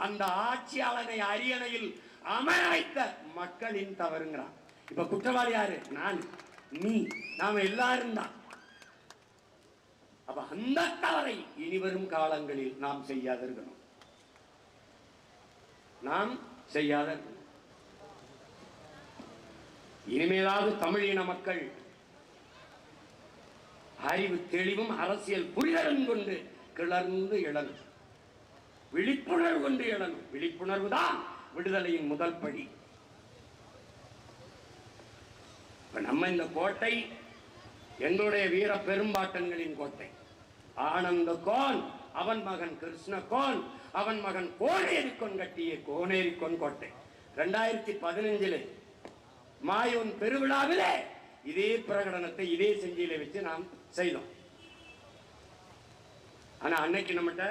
அந்த ஆட்சியாளனை அரியணையில் அமர வைத்த மக்களின் தவறுங்கிறான். இப்ப குற்றவாளி யாரு? நான், நீ, நாம எல்லாரும் தான். அப்ப அந்த தவறை இனிவரும் காலங்களில் நாம் செய்யாத இருக்கணும். நாம் செய்யாத இருக்கணும். இனிமேலாவது தமிழின மக்கள் அறிவு தெளிவும் அரசியல் புரிதலும் கொண்டு கிளர்ந்து எழணும், விழிப்புணர்வு கொண்டு எழணும். விழிப்புணர்வு தான் விடுதலையின் முதல் படி. நம்ம இந்த கோட்டை எங்களுடைய வீர பெரும்பாட்டன்களின் கோட்டை. ஆனந்த கோன், அவன் மகன் கிருஷ்ண கோன், அவன் மகன் கோனேரிக்கோன் கட்டிய கோனேரிக்கோன் கோட்டை 2015 மாயோன் பெருவிழாவிலே இதே பிரகடனத்தை இதே செஞ்சியில வச்சு நாம் செய்தோம். ஆனா அன்னைக்கு நம்மகிட்ட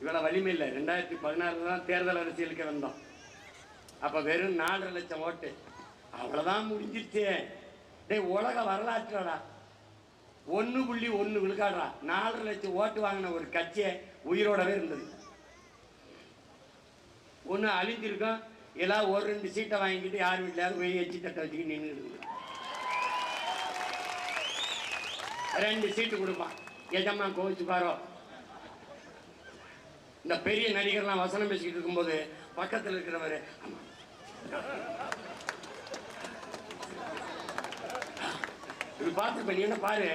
இவ்வளவு வலிமை இல்லை. 2016 தான் தேர்தல் அரசியலுக்கு வந்தோம். அப்ப வெறும் 4.5 லட்சம் ஓட்டு, அவ்வளவுதான் முடிஞ்சிருச்சு. உலக வரலாற்றுடா 1.1 விழுக்காடுறா 4.5 லட்சம் ஓட்டு வாங்கின ஒரு கட்சியை உயிரோடவே இருந்தது. ஒண்ணு அழிஞ்சிருக்கும், எல்லாம் 1-2 சீட்டை வாங்கிட்டு யார் வீட்டிலாவது போய் எச்சி தட்டை வச்சுக்கிட்டு நின்று 2 சீட்டு கொடுப்பான். எஜமா கோவிச்சு பாரோ. இந்த பெரிய நடிகர்லாம் வசனம் பேசிக்கிட்டு இருக்கும்போது பக்கத்தில் இருக்கிறவர் இப்படி பார்த்து நீ என்ன பாரு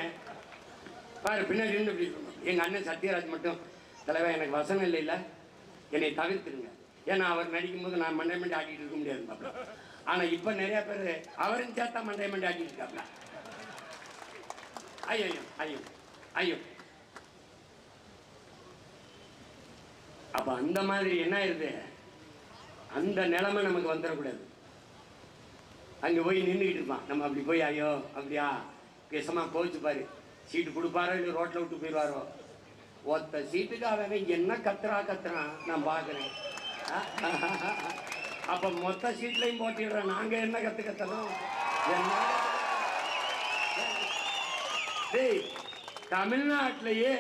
பாரு பின்னாடி இப்படி. எங்க அண்ணன் சத்யராஜ் மட்டும், தலைவர் எனக்கு வசனம் இல்லை, இல்லை என்னை தவிர்த்துருங்க. ஏன்னா அவர் நடிக்கும் போது நான் மண்டை மண்டி ஆட்டிட்டு இருக்க முடியாது. ஆனா இப்ப நிறைய பேர் அவரும் சேர்த்தா மண்டை மண்டி ஆட்டிட்டு இருக்காப்ல. ஐயோ ஐயோ ஐயோ. அப்ப அந்த மாதிரி என்ன ஆயிருது, அந்த நிலைமை நமக்கு வந்துடக்கூடாது. அங்க போய் நின்றுக்கிட்டு இருப்பான், நம்ம அப்படி போய் ஐயோ அப்படியா பேசமா கோவிச்சு பாரு, சீட்டு கொடுப்பாரோ இல்லை ரோட்ல விட்டு போயிடுவாரோ. ஒத்த சீட்டுக்கு அவன் என்ன கத்துறான் நான் பாக்குறேன். அப்ப மொத்த சீட்லையும் போட்டிடுறோம். நாங்க என்ன கத்துக்கத்தணும்? தமிழ்நாட்டிலேயே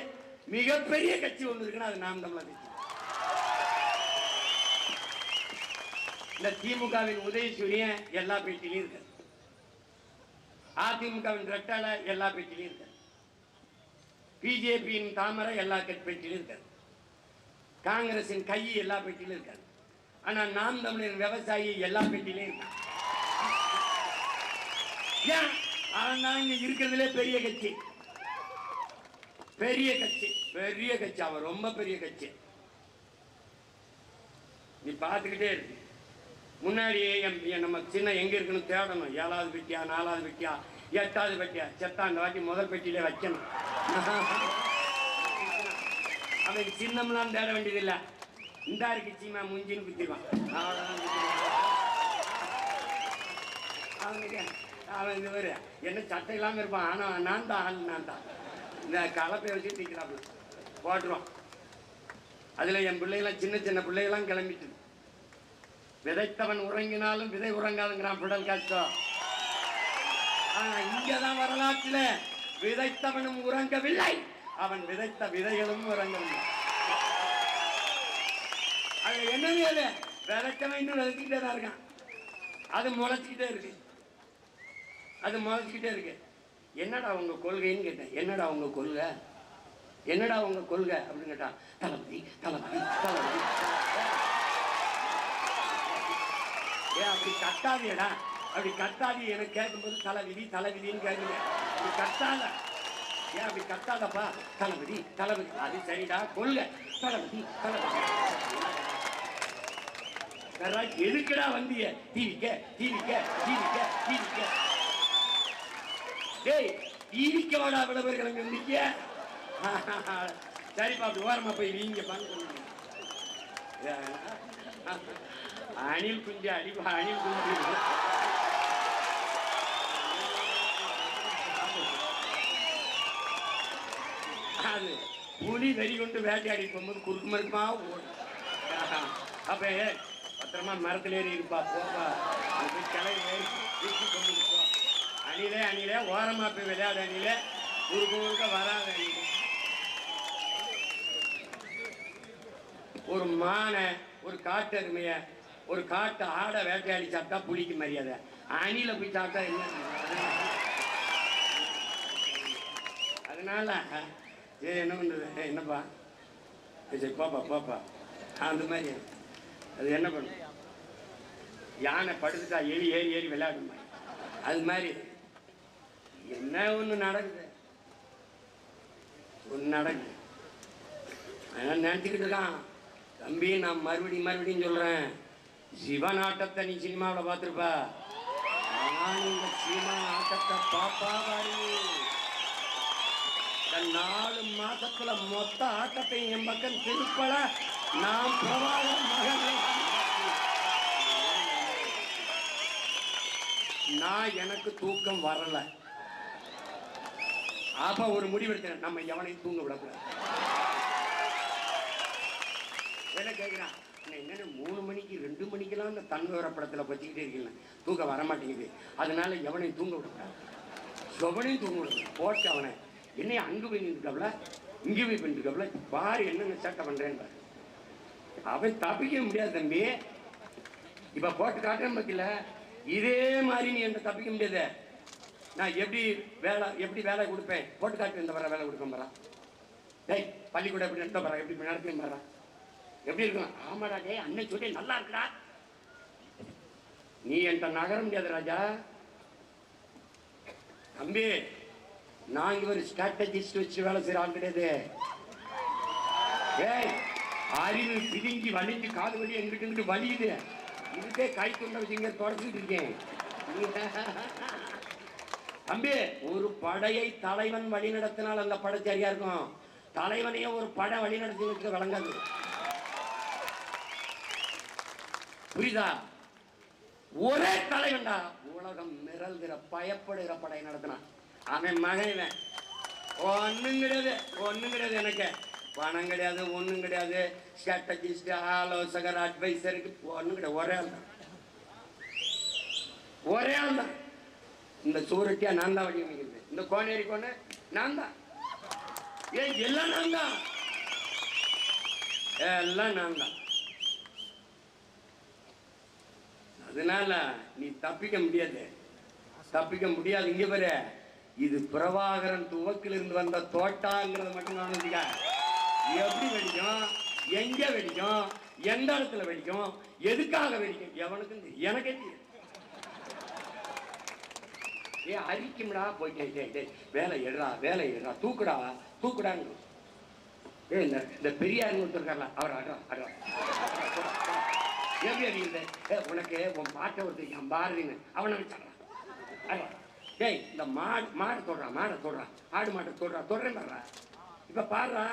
மிகப்பெரிய கட்சி ஒன்று இருக்குன்னா அது நாம் தமிழர் கட்சி. இந்த திமுகவின் உதயசூரியன் எல்லா பேட்டிலையும் இருக்கு, அதிமுகவின் ரெட்டால எல்லா பேட்டிலையும் இருக்கு, பிஜேபியின் தாமரை எல்லா பேட்டிலும் இருக்காது, காங்கிரசின் கை எல்லா பேட்டிலும் இருக்காது. ஆனா நாம் தமிழர் விவசாயி எல்லா பேட்டிலையும் இருக்கான். ஏன்? அவன் தான் இங்க இருக்கிறதுலே பெரிய கட்சி, பெரிய கட்சி, பெரிய கட்சி. அவன் ரொம்ப பெரிய கட்சி. நீ பார்த்துக்கிட்டே இருக்கு. முன்னாடி நம்ம சின்ன எங்க இருக்குன்னு தேடணும். 7வது பெட்டியா, 4வது பெட்டியா, 8வது பெட்டியா, செத்தா அந்த வாட்டி முதல் பெட்டியிலே வைக்கணும். அவன் சின்னம்லாம் தேட வேண்டியதில்லை. இந்த இருக்கு சீமா முஞ்சின்னு குத்திடுவான். அவன் இது வரு என்ன சட்டை இல்லாமல் இருப்பான். ஆனா நான் தான் இந்த கலப்பையை வச்சு தீக்கிறாப்புல போட்டுருவான். அதுல என் பிள்ளைகளாம் சின்ன சின்ன பிள்ளைகளாம் கிளம்பிட்டு, விதைத்தவன் உறங்கினாலும் விதை உறங்காதுங்கிறான் பிடல் காட்சோ. ஆனா இங்கதான் வரலாற்றுல விதைத்தவனும் உறங்கவில்லை, அவன் விதைத்த விதைகளும் உறங்கவில்லை. அது என்னவே இல்லை, விதைத்தவன் இன்னும் விதைச்சிக்கிட்டே தான் இருக்கான். அது முளைச்சிக்கிட்டே இருக்கு, அது முளைச்சிக்கிட்டே இருக்கு. என்னடா உங்க கொள்கைன்னு கேட்டேன். என்னடா உங்க கொள்கை, என்னடா உங்க கொள்கை அப்படின்னு கேட்டான். தளபதி தளபதி தளபதி. ஏன் அப்படி கட்டாதியடா, அப்படி கட்டாதி எனக்கு கேட்கும்போது தலைவிதி தலைவிதின்னு கேட்குங்க. அப்படி கட்டாத, ஏன் அப்படி கட்டாதப்பா? தளபதி தளபதி. அது சரிடா கொள்கை, தளபதி தளபதி. எதுக்குடா வந்திய? டிவிக்க டிவிக்க டிவிக்க டிவிக்க. டேய் டிவிக்க வாடா விளம்பரங்கள் அங்க வந்திக்க. சரிப்பா அப்படி ஓரமா போய் நீங்க பண்ண. அணில் குஞ்சு அடிப்பா, அணில் குஞ்சு. அது புலி வெறி கொண்டு வேட்டையாடி போகும்போது குறுக்கு மறுக்குமா ஓடும். அப்ப பத்திரமா மரத்துல ஏறி இருப்பா, போப்பா கிளை ஏறி வீட்டு கொண்டு இருப்பா. அணிலே அணிலே ஓரமா போய் விளையாட அணிலே, குறுக்க குறுக்க வராத அணிலே. ஒரு மானை, ஒரு காட்டு அருமைய, ஒரு காட்டு ஆடை வேட்டையாடி சாப்பிட்டா புலிக்கு மரியாதை. அணில போய் சாப்பிட்டா என்ன? அதனால என்ன பண்றது? என்னப்பா சரி போப்பா போப்பா. அந்த மாதிரி அது என்ன பண்ணும்? யானை படுத்துட்டா ஏறி ஏறி ஏறி விளையாடுமா? அது மாதிரி என்ன ஒண்ணு நடக்குது, ஒண்ணு நடக்குது. அதனால நினைச்சுக்கிட்டு இருக்கான் தம்பி. நான் மறுபடியும் சொல்றேன், சிவன் ஆட்டத்தை நீ சினிமாவில் பார்த்துருப்பா. நான் இந்த சினிமா ஆட்டத்தை பாப்பா பாரு. 4 மாசத்துல மொத்த ஆட்டத்தை என் பக்கம் திருப்பல. நான் பிரபாகர் மகன். நான் எனக்கு தூக்கம் வரல. அப்ப ஒரு முடிவெடுத்தேன், நம்ம எவனையும் தூங்க விடக்கூடாது. என்ன கேட்கிறான், என்னென்ன 3 மணிக்கு 2 மணிக்கெல்லாம் இந்த தன்விவர படத்துல பற்றிக்கிட்டே இருக்கீங்க, தூக்கம் வரமாட்டேங்குது. அதனால எவனையும் தூங்க விடக்கூடாது, எவனையும் தூங்க விடக்கூடாது. போட்டு அவனை என்னைய அங்கு போய் நின்றுக்கப்ல, இங்கே போய் பண்ணிருக்கப்ல, பாரு என்னென்ன சேட்டை பண்றேன்னு. அவன் தப்பிக்க முடியாது தம்பி. இப்ப போட்டு காட்டுறேன் பத்தில, இதே மாதிரி நீ என்ன தப்பிக்க முடியாது. நான் எப்படி வேலை கொடுப்பேன், போட்டு காட்டு இந்த வர வேலை கொடுப்பேன் பாரா. டேய் பள்ளிக்கூடம் எப்படி நடத்த பாரா, எப்படி நடத்தேன் பாரா, எப்படி இருக்கும்? ஆமாடா டே அண்ணன் சொல்லி நல்லா இருக்குடா. நீ என்கிட்ட நகர முடியாது ராஜா. தம்பி நாங்க ஒரு ஸ்ட்ராட்டஜிஸ்ட் வச்சு வேலை செய்யற ஆள் கிடையாது. ஏய் அறிவு பிதுங்கி வலிஞ்சு காது வலி எங்கிட்டு வலியுது. இதுக்கே கை கொண்ட வச்சுங்க தொடச்சிட்டு இருக்கேன். தம்பி ஒரு படையை தலைவன் வழி நடத்தினால் அந்த படை சரியா இருக்கும். தலைவனையே ஒரு படை வழி நடத்தி வழங்காது. புரியுதா? ஒரே தலைவன்டா உலகம் மிரல்கிற பயப்படுகிற படை நடத்தினான். அவன் மகன் ஒன்னும் கிடையாது. எனக்கு பணம் கிடையாது, ஒன்றும் கிடையாது. ஸ்ட்ராட்டஜிஸ்ட், ஆலோசகர், அட்வைசருக்கு ஒன்றும் கிடையாது. ஒரே ஆள் தான். இந்த சூரட்டியா நான் தான் வடிவமைக்கிறது, இந்த கோனேரி கோண நான் தான், எல்லாம் நான் தான், எல்லாம் நான் தான். அதனால நீ தப்பிக்க முடியாது. இங்க பாரு, இது பிரபாகரன் துவக்கிலிருந்து வந்த தோட்டாங்கிறத மட்டும் நான் வச்சுக்க. எப்படி வெடிக்கும், எங்க வெடிக்கும், எந்த இடத்துல வெடிக்கும், எதுக்காக வெடிக்கும் எவனுக்கு எனக்கே தெரியும். அரிக்கும்டா போயிட்டேன். வேலை எடுறா தூக்குடான்னு. இந்த பெரியாருன்னு ஒருத்தருக்காரல அவர் அட்ரா எப்படி அறியுது உனக்கு? உன் பாட்டை ஒருத்தர் பாரதின்னு அவனை வச்சாடுறான். டேய் இந்த மாடை தொடுறான், ஆடு மாட்டை தொடுறேன் பாடுறா. இப்ப பாடுறா,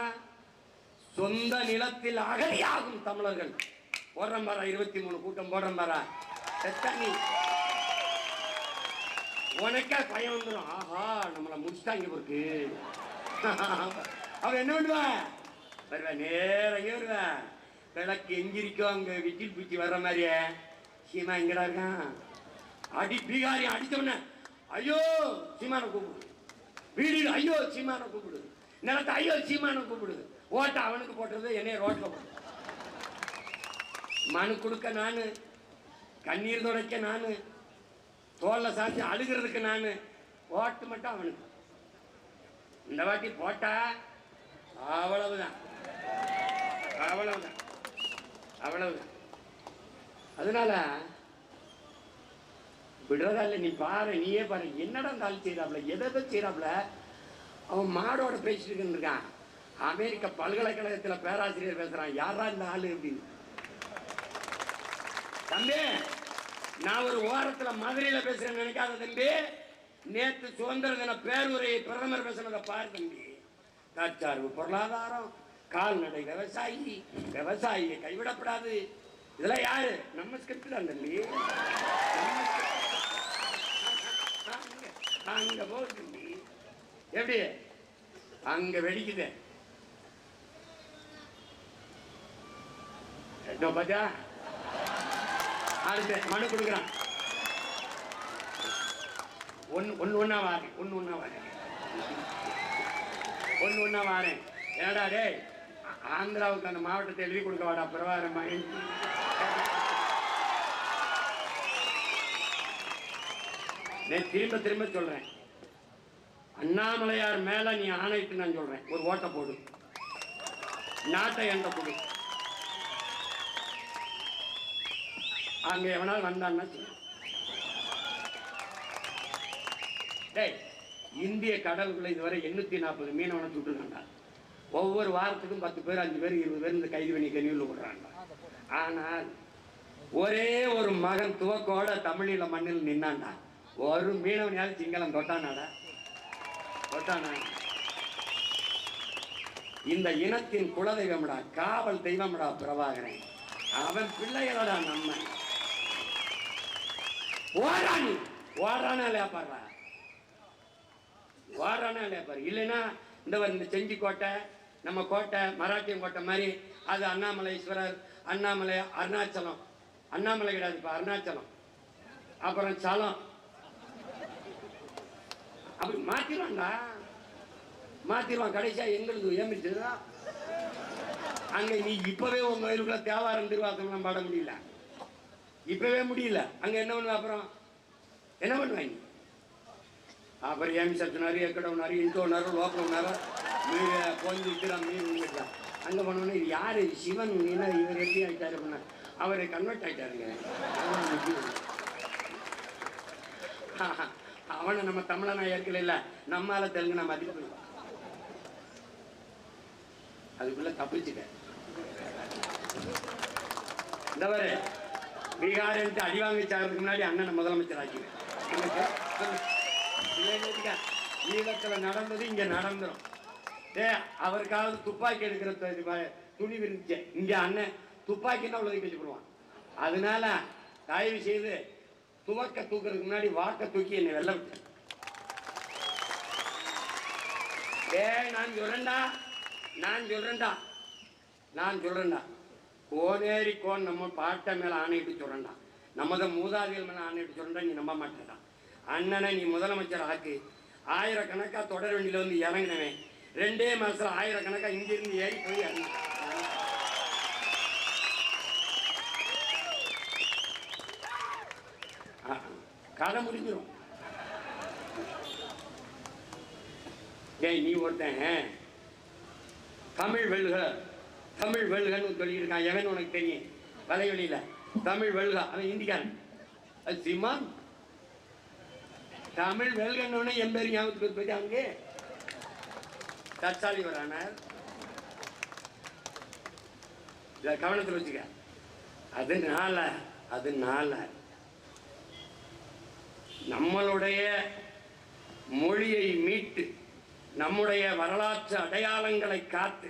சொந்த நிலத்தில் அகதியாகும் தமிழர்கள் போடுறேன் பாரா. 23 கூட்டம் போடுறேன் பாரா. நீ உனக்கே பயம் வந்துடும். ஆஹா நம்மளை முடிச்சுட்டாங்க இருக்கு. அவன் என்ன பண்ணுவேன்? வருவேன், நேரம் வருவேன். விளக்கு எங்கிருக்கோ அங்க விட்டில் பூச்சி வர்ற மாதிரியே சீமா எங்கடா இருக்கான்? அடி பீகாரி அடித்தோன்ன ஐயோ சீமான கூப்பிடு. வீடு ஐயோ சீமான கூப்பிடு. நிலத்தை ஐயோ சீமான கூப்பிடு. ஓட்ட அவனுக்கு போட்டது என்னைய ரோட்ல போடு. மனு கொடுக்க நானு, கண்ணீர் துடைக்க நானு, தோல்ல சாத்தி அழுகிறதுக்கு நானு, ஓட்டு மட்டும் அவனுக்கு. இந்த வாட்டி போட்டா அவ்வளவுதான். அதனால விடுறதா இல்லை. நீ பாரு, நீயே பாரு என்னடா தாள் செய்யறாப்ல, எதை செய்யறாப்ல. அவன் மாடோட பேசிட்டு இருக்கான். அமெரிக்க பல்கலைக்கழகத்தில் பேராசிரியர் பேசுறான். யாரா இந்த ஆளு அப்படின்னு. தம்பி நான் ஒரு ஓரத்துல மதுரையில பேசுறேன்னு நினைக்காத தம்பி. நேற்று சுதந்திர தின பேருரையை பிரதமர் பேசுனதை பாரு தம்பி. தற்சார்பு பொருளாதாரம், கால்நடை விவசாயியை கைவிடப்படாது. இதெல்லாம் யாரு? நம்ம ஸ்கிரிப்ட் தான் தம்பி. அங்க போகுது தம்பி. எப்படி அங்க வெடிக்குது பாத்தியா, அடுத்து மனு கொடுக்குறான். ஒன்னா வாரேன். ஏடா டே, ஆந்திராவுக்கு அந்த மாவட்டத்தை எழுதி கொடுக்க வாடா பிரபாகரமா. திரும்ப திரும்ப சொல்றேன், அண்ணாமலையார் மேல நீ ஆணையிட்டு நான் சொல்றேன், ஒரு ஓட்டை போடு, நாட்டை என்ற கொடு. அங்க எவனால் வந்தான்னா டேய், இந்திய கடலுக்குள்ள இதுவரை 840 மீனவனை சுட்டுருக்காண்டா. ஒவ்வொரு வாரத்துக்கும் 10 பேர் 5 பேர் 20 பேர் இந்த கைது பண்ணி கனிவில் விடுறாங்க. ஆனால் ஒரே ஒரு மகன் துவக்கோட தமிழில மண்ணில் நின்னாண்டா. ஒரு மீனவனையாவது சிங்களம் தொட்டானாடா? தொட்டானா? இந்த இனத்தின் குலதெய்வம்டா, காவல் தெய்வம்டா பிரபாகரன். அவன் பிள்ளைகளோட நம்ம ஓராணி ஓடுறானா இல்லையா பாரு, ஓடுறானா இல்லையா பாரு. இல்லைன்னா இந்த செஞ்சி கோட்டை, நம்ம கோட்டை மராட்டியம் கோட்டை மாதிரி அது அண்ணாமலைஸ்வரர், அண்ணாமலை அருணாச்சலம், அண்ணாமலை கிடையாது இப்போ அருணாச்சலம், அப்புறம் சலம், அப்படி மாத்திடுவான்டா, மாத்திடுவான். கடைசியா எங்களுக்கு ஏமிச்சதுதான். அங்க நீ இப்பவே உங்க கோயிலுக்குள்ள தேவாரம் திருவாசகம் பாட முடியல, இப்பவே முடியல. அங்க என்ன பண்ணுவ, அப்புறம் என்ன பண்ணுவாங்க? அப்புறம் ஏமி சத்துனாரு, எக்கடவுனாரு, இன்டோனாரு, லோக்கம்னாரு, மீன் கொஞ்சம் மீன் அங்கே பண்ணோன்னே இது யாரு சிவன், நீனா இவர் எப்படி ஆகிட்டாரு பண்ண, அவரை கன்வெர்ட் ஆகிட்டாருங்க. அவனை நம்ம தமிழனா ஏற்கல இல்லை, நம்மால தெலுங்கு நம்ம அதிகம் அதுக்குள்ள தப்பிச்சுட்டேன். இந்த வரை பீகார் அடிவாங்கி சாகிறதுக்கு முன்னாடி அண்ணனை முதலமைச்சர் ஆக்கிடுவேன். ஈழத்தில் நடந்தது இங்க நடந்துடும். அவருக்காவது துப்பாக்கி எடுக்கிற துணி இருந்துச்சு, இங்க அண்ணன் துப்பாக்கின்னா உலகி வச்சு போடுவான். அதனால தயவு செய்து துவக்க தூக்குறதுக்கு முன்னாடி வாக்க தூக்கி என்னை வெள்ள விட்டு. நான் சொல்றேன்டா கோனேரி கோன் நம்ம பாட்டை மேல ஆணையிட்டு சொல்றேன்டா, நம்மத மூதாதிகள் மேல ஆணையிட்டு சொல்றேன்டா. நீ நம்ப மாட்டேடா. அண்ணனை நீ முதலமைச்சர் ஆக்கு. ஆயிரக்கணக்கா தொடர் வண்டியில வந்து இறங்கினவன் 2 மாசத்துல ஆயிரக்கணக்கா இங்கிருந்து ஏறி போய் கதை முடிஞ்சிடும். நீ ஒருத்தன் தமிழ் வெல்க தமிழ் வெல்கன்னு சொல்லியிருக்கான். எவன் உனக்கு தெரியும்? வலைவெளியில தமிழ் வெல்க, அவன் இந்திக்காரன். அது சிம்மான் தமிழ் வெல்கன்னு என் பேர் ஞாபகத்துக்கு போயிட்டு அங்கே தற்சாலி வரானார். கவனத்தில் வச்சுக்க. அதனால நம்மளுடைய மொழியை மீட்டு நம்முடைய வரலாற்று அடையாளங்களை காத்து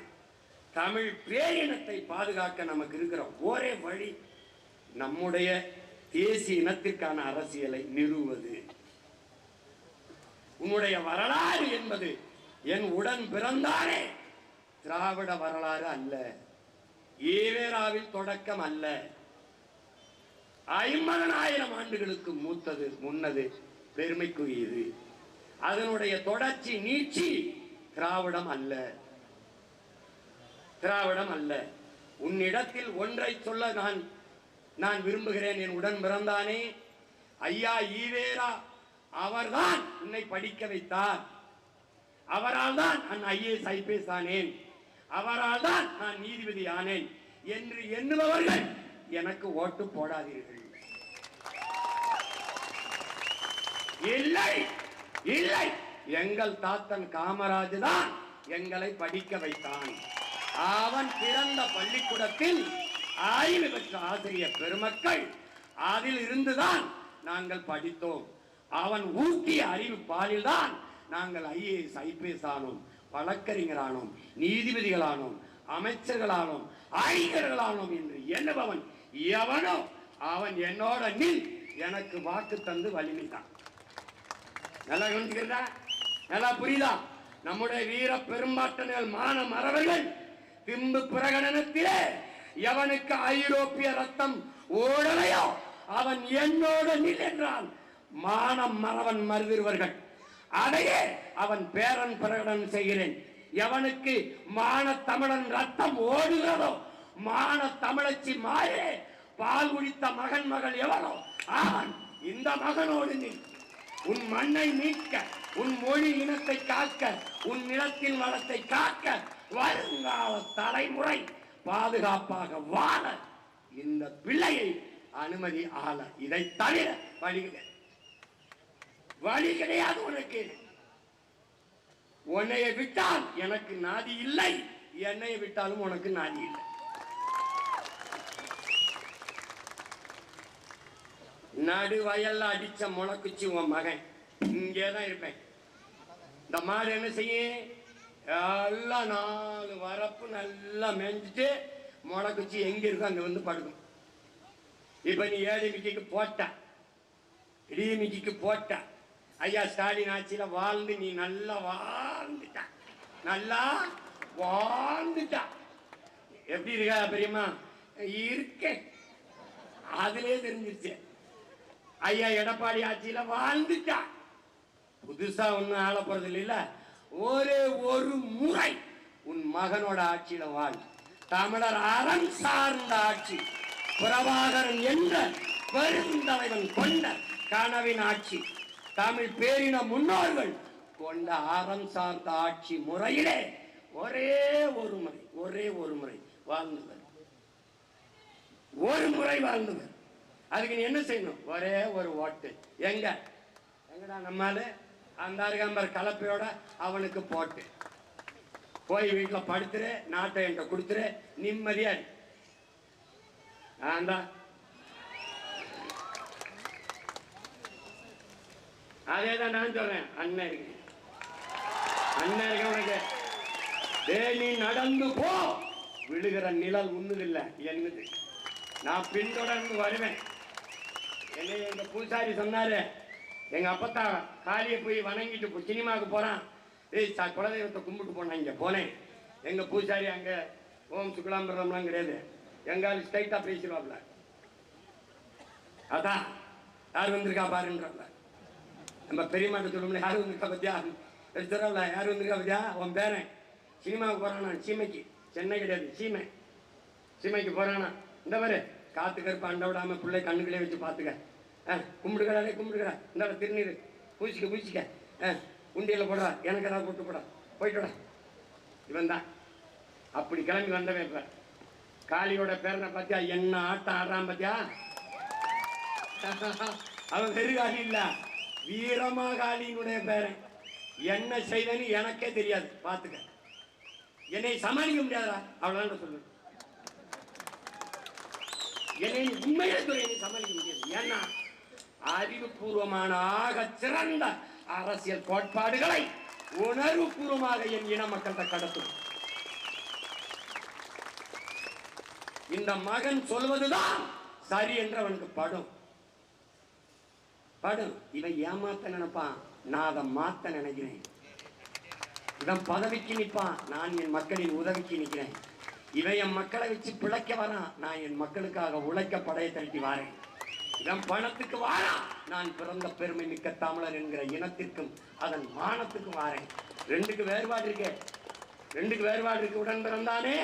தமிழ் பேரினத்தை பாதுகாக்க நமக்கு இருக்கிற ஒரே வழி நம்முடைய தேசிய இனத்திற்கான அரசியலை நிறுவுவது. உன்னுடைய வரலாறு என்பது என் உடன் பிறந்தானே திராவிட வரலாறு அல்ல, ஈவேராவில் தொடக்கம் அல்ல, 50,000 ஆண்டுகளுக்கு முன்னது பெருமைக்குரியது. அதனுடைய தொடர்ச்சி நீட்சி திராவிடம் அல்ல, திராவிடம் அல்ல. உன்னிடத்தில் ஒன்றை சொல்ல நான் விரும்புகிறேன். என் உடன் பிறந்தானே ஐயா ஈவேரா, அவர்தான் உன்னை படிக்க வைத்தார். அவரால் தான் நான் IAS IPS ஆனேன், அவரால் தான் நான் நீதிபதி ஆனேன் என்று எண்ணுபவர்கள் எனக்கு ஓட்டு போடாதீர்கள். இல்லை இல்லை, எங்கள் தாத்தன் காமராஜ் தான் எங்களை படிக்க வைத்தான். அவன் பிறந்த பள்ளிக்கூடத்தில் ஆய்வு பெற்ற ஆசிரியர் பெருமக்கள் அதில் இருந்துதான் நாங்கள் படித்தோம். அவன் ஊட்டிய அறிவு பாலில் தான் நாங்கள் IAS IPS ஆனோம், வழக்கறிஞரானோம், நீதிபதிகளானோம், அமைச்சர்களானோம், அறிஞர்களானோம் என்று எண்ணுபவன் எவனோ அவன் என்னோட நில், எனக்கு வாக்கு தந்து வலிமைதான். நல்லா கவனிக்கிறதா? நல்லா புரியுதா? நம்முடைய வீர பெரும்பாட்டங்கள் மான மறவர்கள் திம்பு பிரகடனத்திலே எவனுக்கு ஐரோப்பிய ரத்தம் ஓடலையோ அவன் என்னோடு நில் என்றான். மானம் மறவன் மருதிருவர்கள், அதையே அவன் பேரன் பிரகடனம் செய்கிறேன். எவனுக்கு மான தமிழன் ரத்தம் ஓடுகிறதோ, மான தமிழச்சி மாறே பால் குடித்த மகன் மகள் எவனோ அவன் இந்த மகனோடு நில். உன் மண்ணை மீட்க, உன் மொழி இனத்தை காக்க, உன் நிலத்தின் வளத்தை காக்க, வருங்கால தலைமுறை பாதுகாப்பாக வாழ இந்த பிள்ளையை அனுமதி ஆள. இதை தவிர வழி கிடையாது உனக்கு. உன்னைய விட்டால் எனக்கு நாதி இல்லை, என்னைய விட்டாலும் உனக்கு நாதி இல்லை. நடு வயல்ல அடிச்ச முளைக்குச்சி உன் மகன் இங்கேதான் இருப்பேன். இந்த மாடு என்ன செய்யும்? எல்லாம் 4 வரப்பு நல்லா மேய்ஞ்சிட்டு முளைக்குச்சி எங்க இருக்கோ அங்க வந்து படுக்கும். இப்ப நீ ஏடிமிக்கு போட்ட, இடிமிக்கு போட்ட, ஐயா ஸ்டாலின் ஆட்சியில வாழ்ந்து நீ நல்லா வாழ்ந்துட்ட, நல்லா வாழ்ந்துட்ட. எப்படி இருக்கா பெரியம்மா? இருக்கேன், அதுலயே தெரிஞ்சிருச்சு. ஐயா எடப்பாடி ஆட்சியில வாழ்ந்துட்டா. புதுசா ஒன்னும் ஆள போறது இல்ல. ஒரே ஒரு முறை உன் மகனோட ஆட்சியில வாழ். தமிழர் அறம் சார்ந்த ஆட்சி, பிரபாகரன் என்ற பெருந்தலைவன் கொண்ட கனவின் ஆட்சி, தமிழ் பேரின முன்னோர்கள் கொண்ட அறம் சார்ந்த ஆட்சி முறையிலே ஒரே ஒரு முறை வாழ்ந்தவர். ஒரு முறை வாழ்ந்தவர். அதுக்கு நீ என்ன செய்யணும்? ஒரே ஒரு ஓட்டு. எங்கடா நம்மால அந்த அருகாம்பர் கலப்பையோட அவனுக்கு போட்டு போய் வீட்டுல படுத்துரு, நாட்டை என்கிட்ட கொடுத்துரு, நிம்மதியா. அதேதான் நான் சொல்றேன். அண்ணன் இருக்கு உனக்கு. நீ நடந்து போ, விழுகிற நிழல் உண்ணுதில்லை என்னது. நான் பின்தொடர்ந்து வருவேன். என்னை எங்க பூசாரி சொன்னாரு, எங்க அப்பத்தா காளியை போய் வணங்கிட்டு சினிமாவுக்கு போறான், குலதெய்வத்தை கும்பிட்டு போனா. இங்க போனேன், எங்க பூசாரி அங்க ஓம் சுக்லாம்பரம்லாம் கிடையாது, எங்காலும் ஸ்ட்ரைட்டா பேசிடுவாப்ல. அதான் யார் வந்திருக்கா பாருன்றாப்ல. நம்ம பெரியமாட்ட சொல்லும்ல, யார் வந்திருக்கா பத்தியா எடுத்துறாப்ல, யார் வந்திருக்கா பத்தியா உன் பேரன் சினிமாவுக்கு போறானா, சீமைக்கு, சென்னை கிடையாது சீமைக்கு போறானா. இந்த மாதிரி காத்து கருப்பு அண்ட விடாம பிள்ளை கண்ணுகளே வச்சு பாத்துக்க. கும்பிடுக்கிறாரே கும்பிடுக்கிறா, இந்த திருநீர் பூசிக்க, உண்டியில போடுறா, எனக்கு ஏதாவது போட்டு போடா, போயிட்டுடா. இவன் தான் அப்படி கிளம்பி வந்தவன். இப்ப காளியோட பேரனை பார்த்தியா என்ன ஆட்டம் ஆடுறான் பார்த்தியா? அவன் வெறுகாளி இல்ல, வீரமாகாளியினுடைய பேரன். என்ன செய்தன்னு எனக்கே தெரியாது, பாத்துக்க. என்னை சமாளிக்க முடியாதா? அவ்வளவுதான் சொல்லு. என்னை உண்மையிலே சொல்ல, என்னை சமாளிக்க முடியாது. ஏன்னா அறிவுபூர்வமான ஆக சிறந்த அரசியல் கோட்பாடுகளை உணர்வு பூர்வமாக என் இன மக்கள்கிட்ட கடத்தும். இந்த மகன் சொல்வதுதான் சரி என்று அவனுக்கு படும். இவன் ஏமாத்த நினைப்பான், நான் அதை மாத்த நினைக்கிறேன். இவன் பதவிக்கு நிற்பான், நான் என் மக்களின் உதவிக்கு நிற்கிறேன். இவன் என் மக்களை வச்சு பிழைக்க வரான், நான் என் மக்களுக்காக உழைக்க படையை திரட்டி வாரேன். இவன் பணத்துக்கு வாரான், நான் பிறந்த பெருமை மிக்க தமிழர் என்கிற இனத்திற்கும் அதன் மானத்துக்கும் வாரேன். ரெண்டுக்கு வேறுபாடு இருக்கு. உடன் பிறந்தானே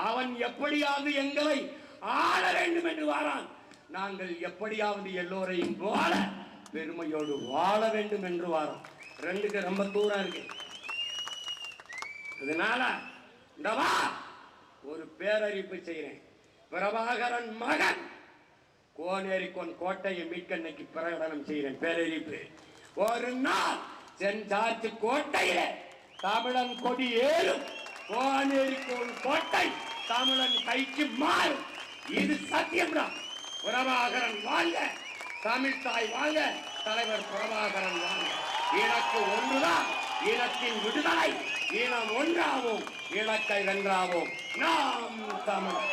அவன் எப்படியாவது எங்களை ஆள வேண்டும் என்று வாரான். நாங்கள் எப்படியாவது எல்லோரையும் வாழ பெருமையோடு வாழ வேண்டும் என்று வாரோம். ரெண்டுக்கு ரொம்ப தூரம் இருக்கு. அதனால ஒரு பேரறிவிப்பு செய்கிறேன். பிரபாகரன் மகன் கோனேரிக்கோன் கோட்டையை மீட்க இன்னைக்கு பிரகடனம் செய்கிறேன். பேரறிவிப்பு. ஒரு நாள் சென்ட் ஜார்ஜ் கோட்டையில தமிழன் கொடி ஏறும், கோனேரிக்கோன் கோட்டை தமிழன் கைக்கு மாறும். இது சத்தியம்தான். பிரபாகரன் வாழ்க, தமிழ் தாய் வாழ்க, தலைவர் பிரபாகரன் வாழ்க. எனக்கு ஒன்றுதான், இனத்தின் விடுதலை. இனம் ஒன்றாவோம், இலக்கை வென்றாவோம். நாம் தமிழ்.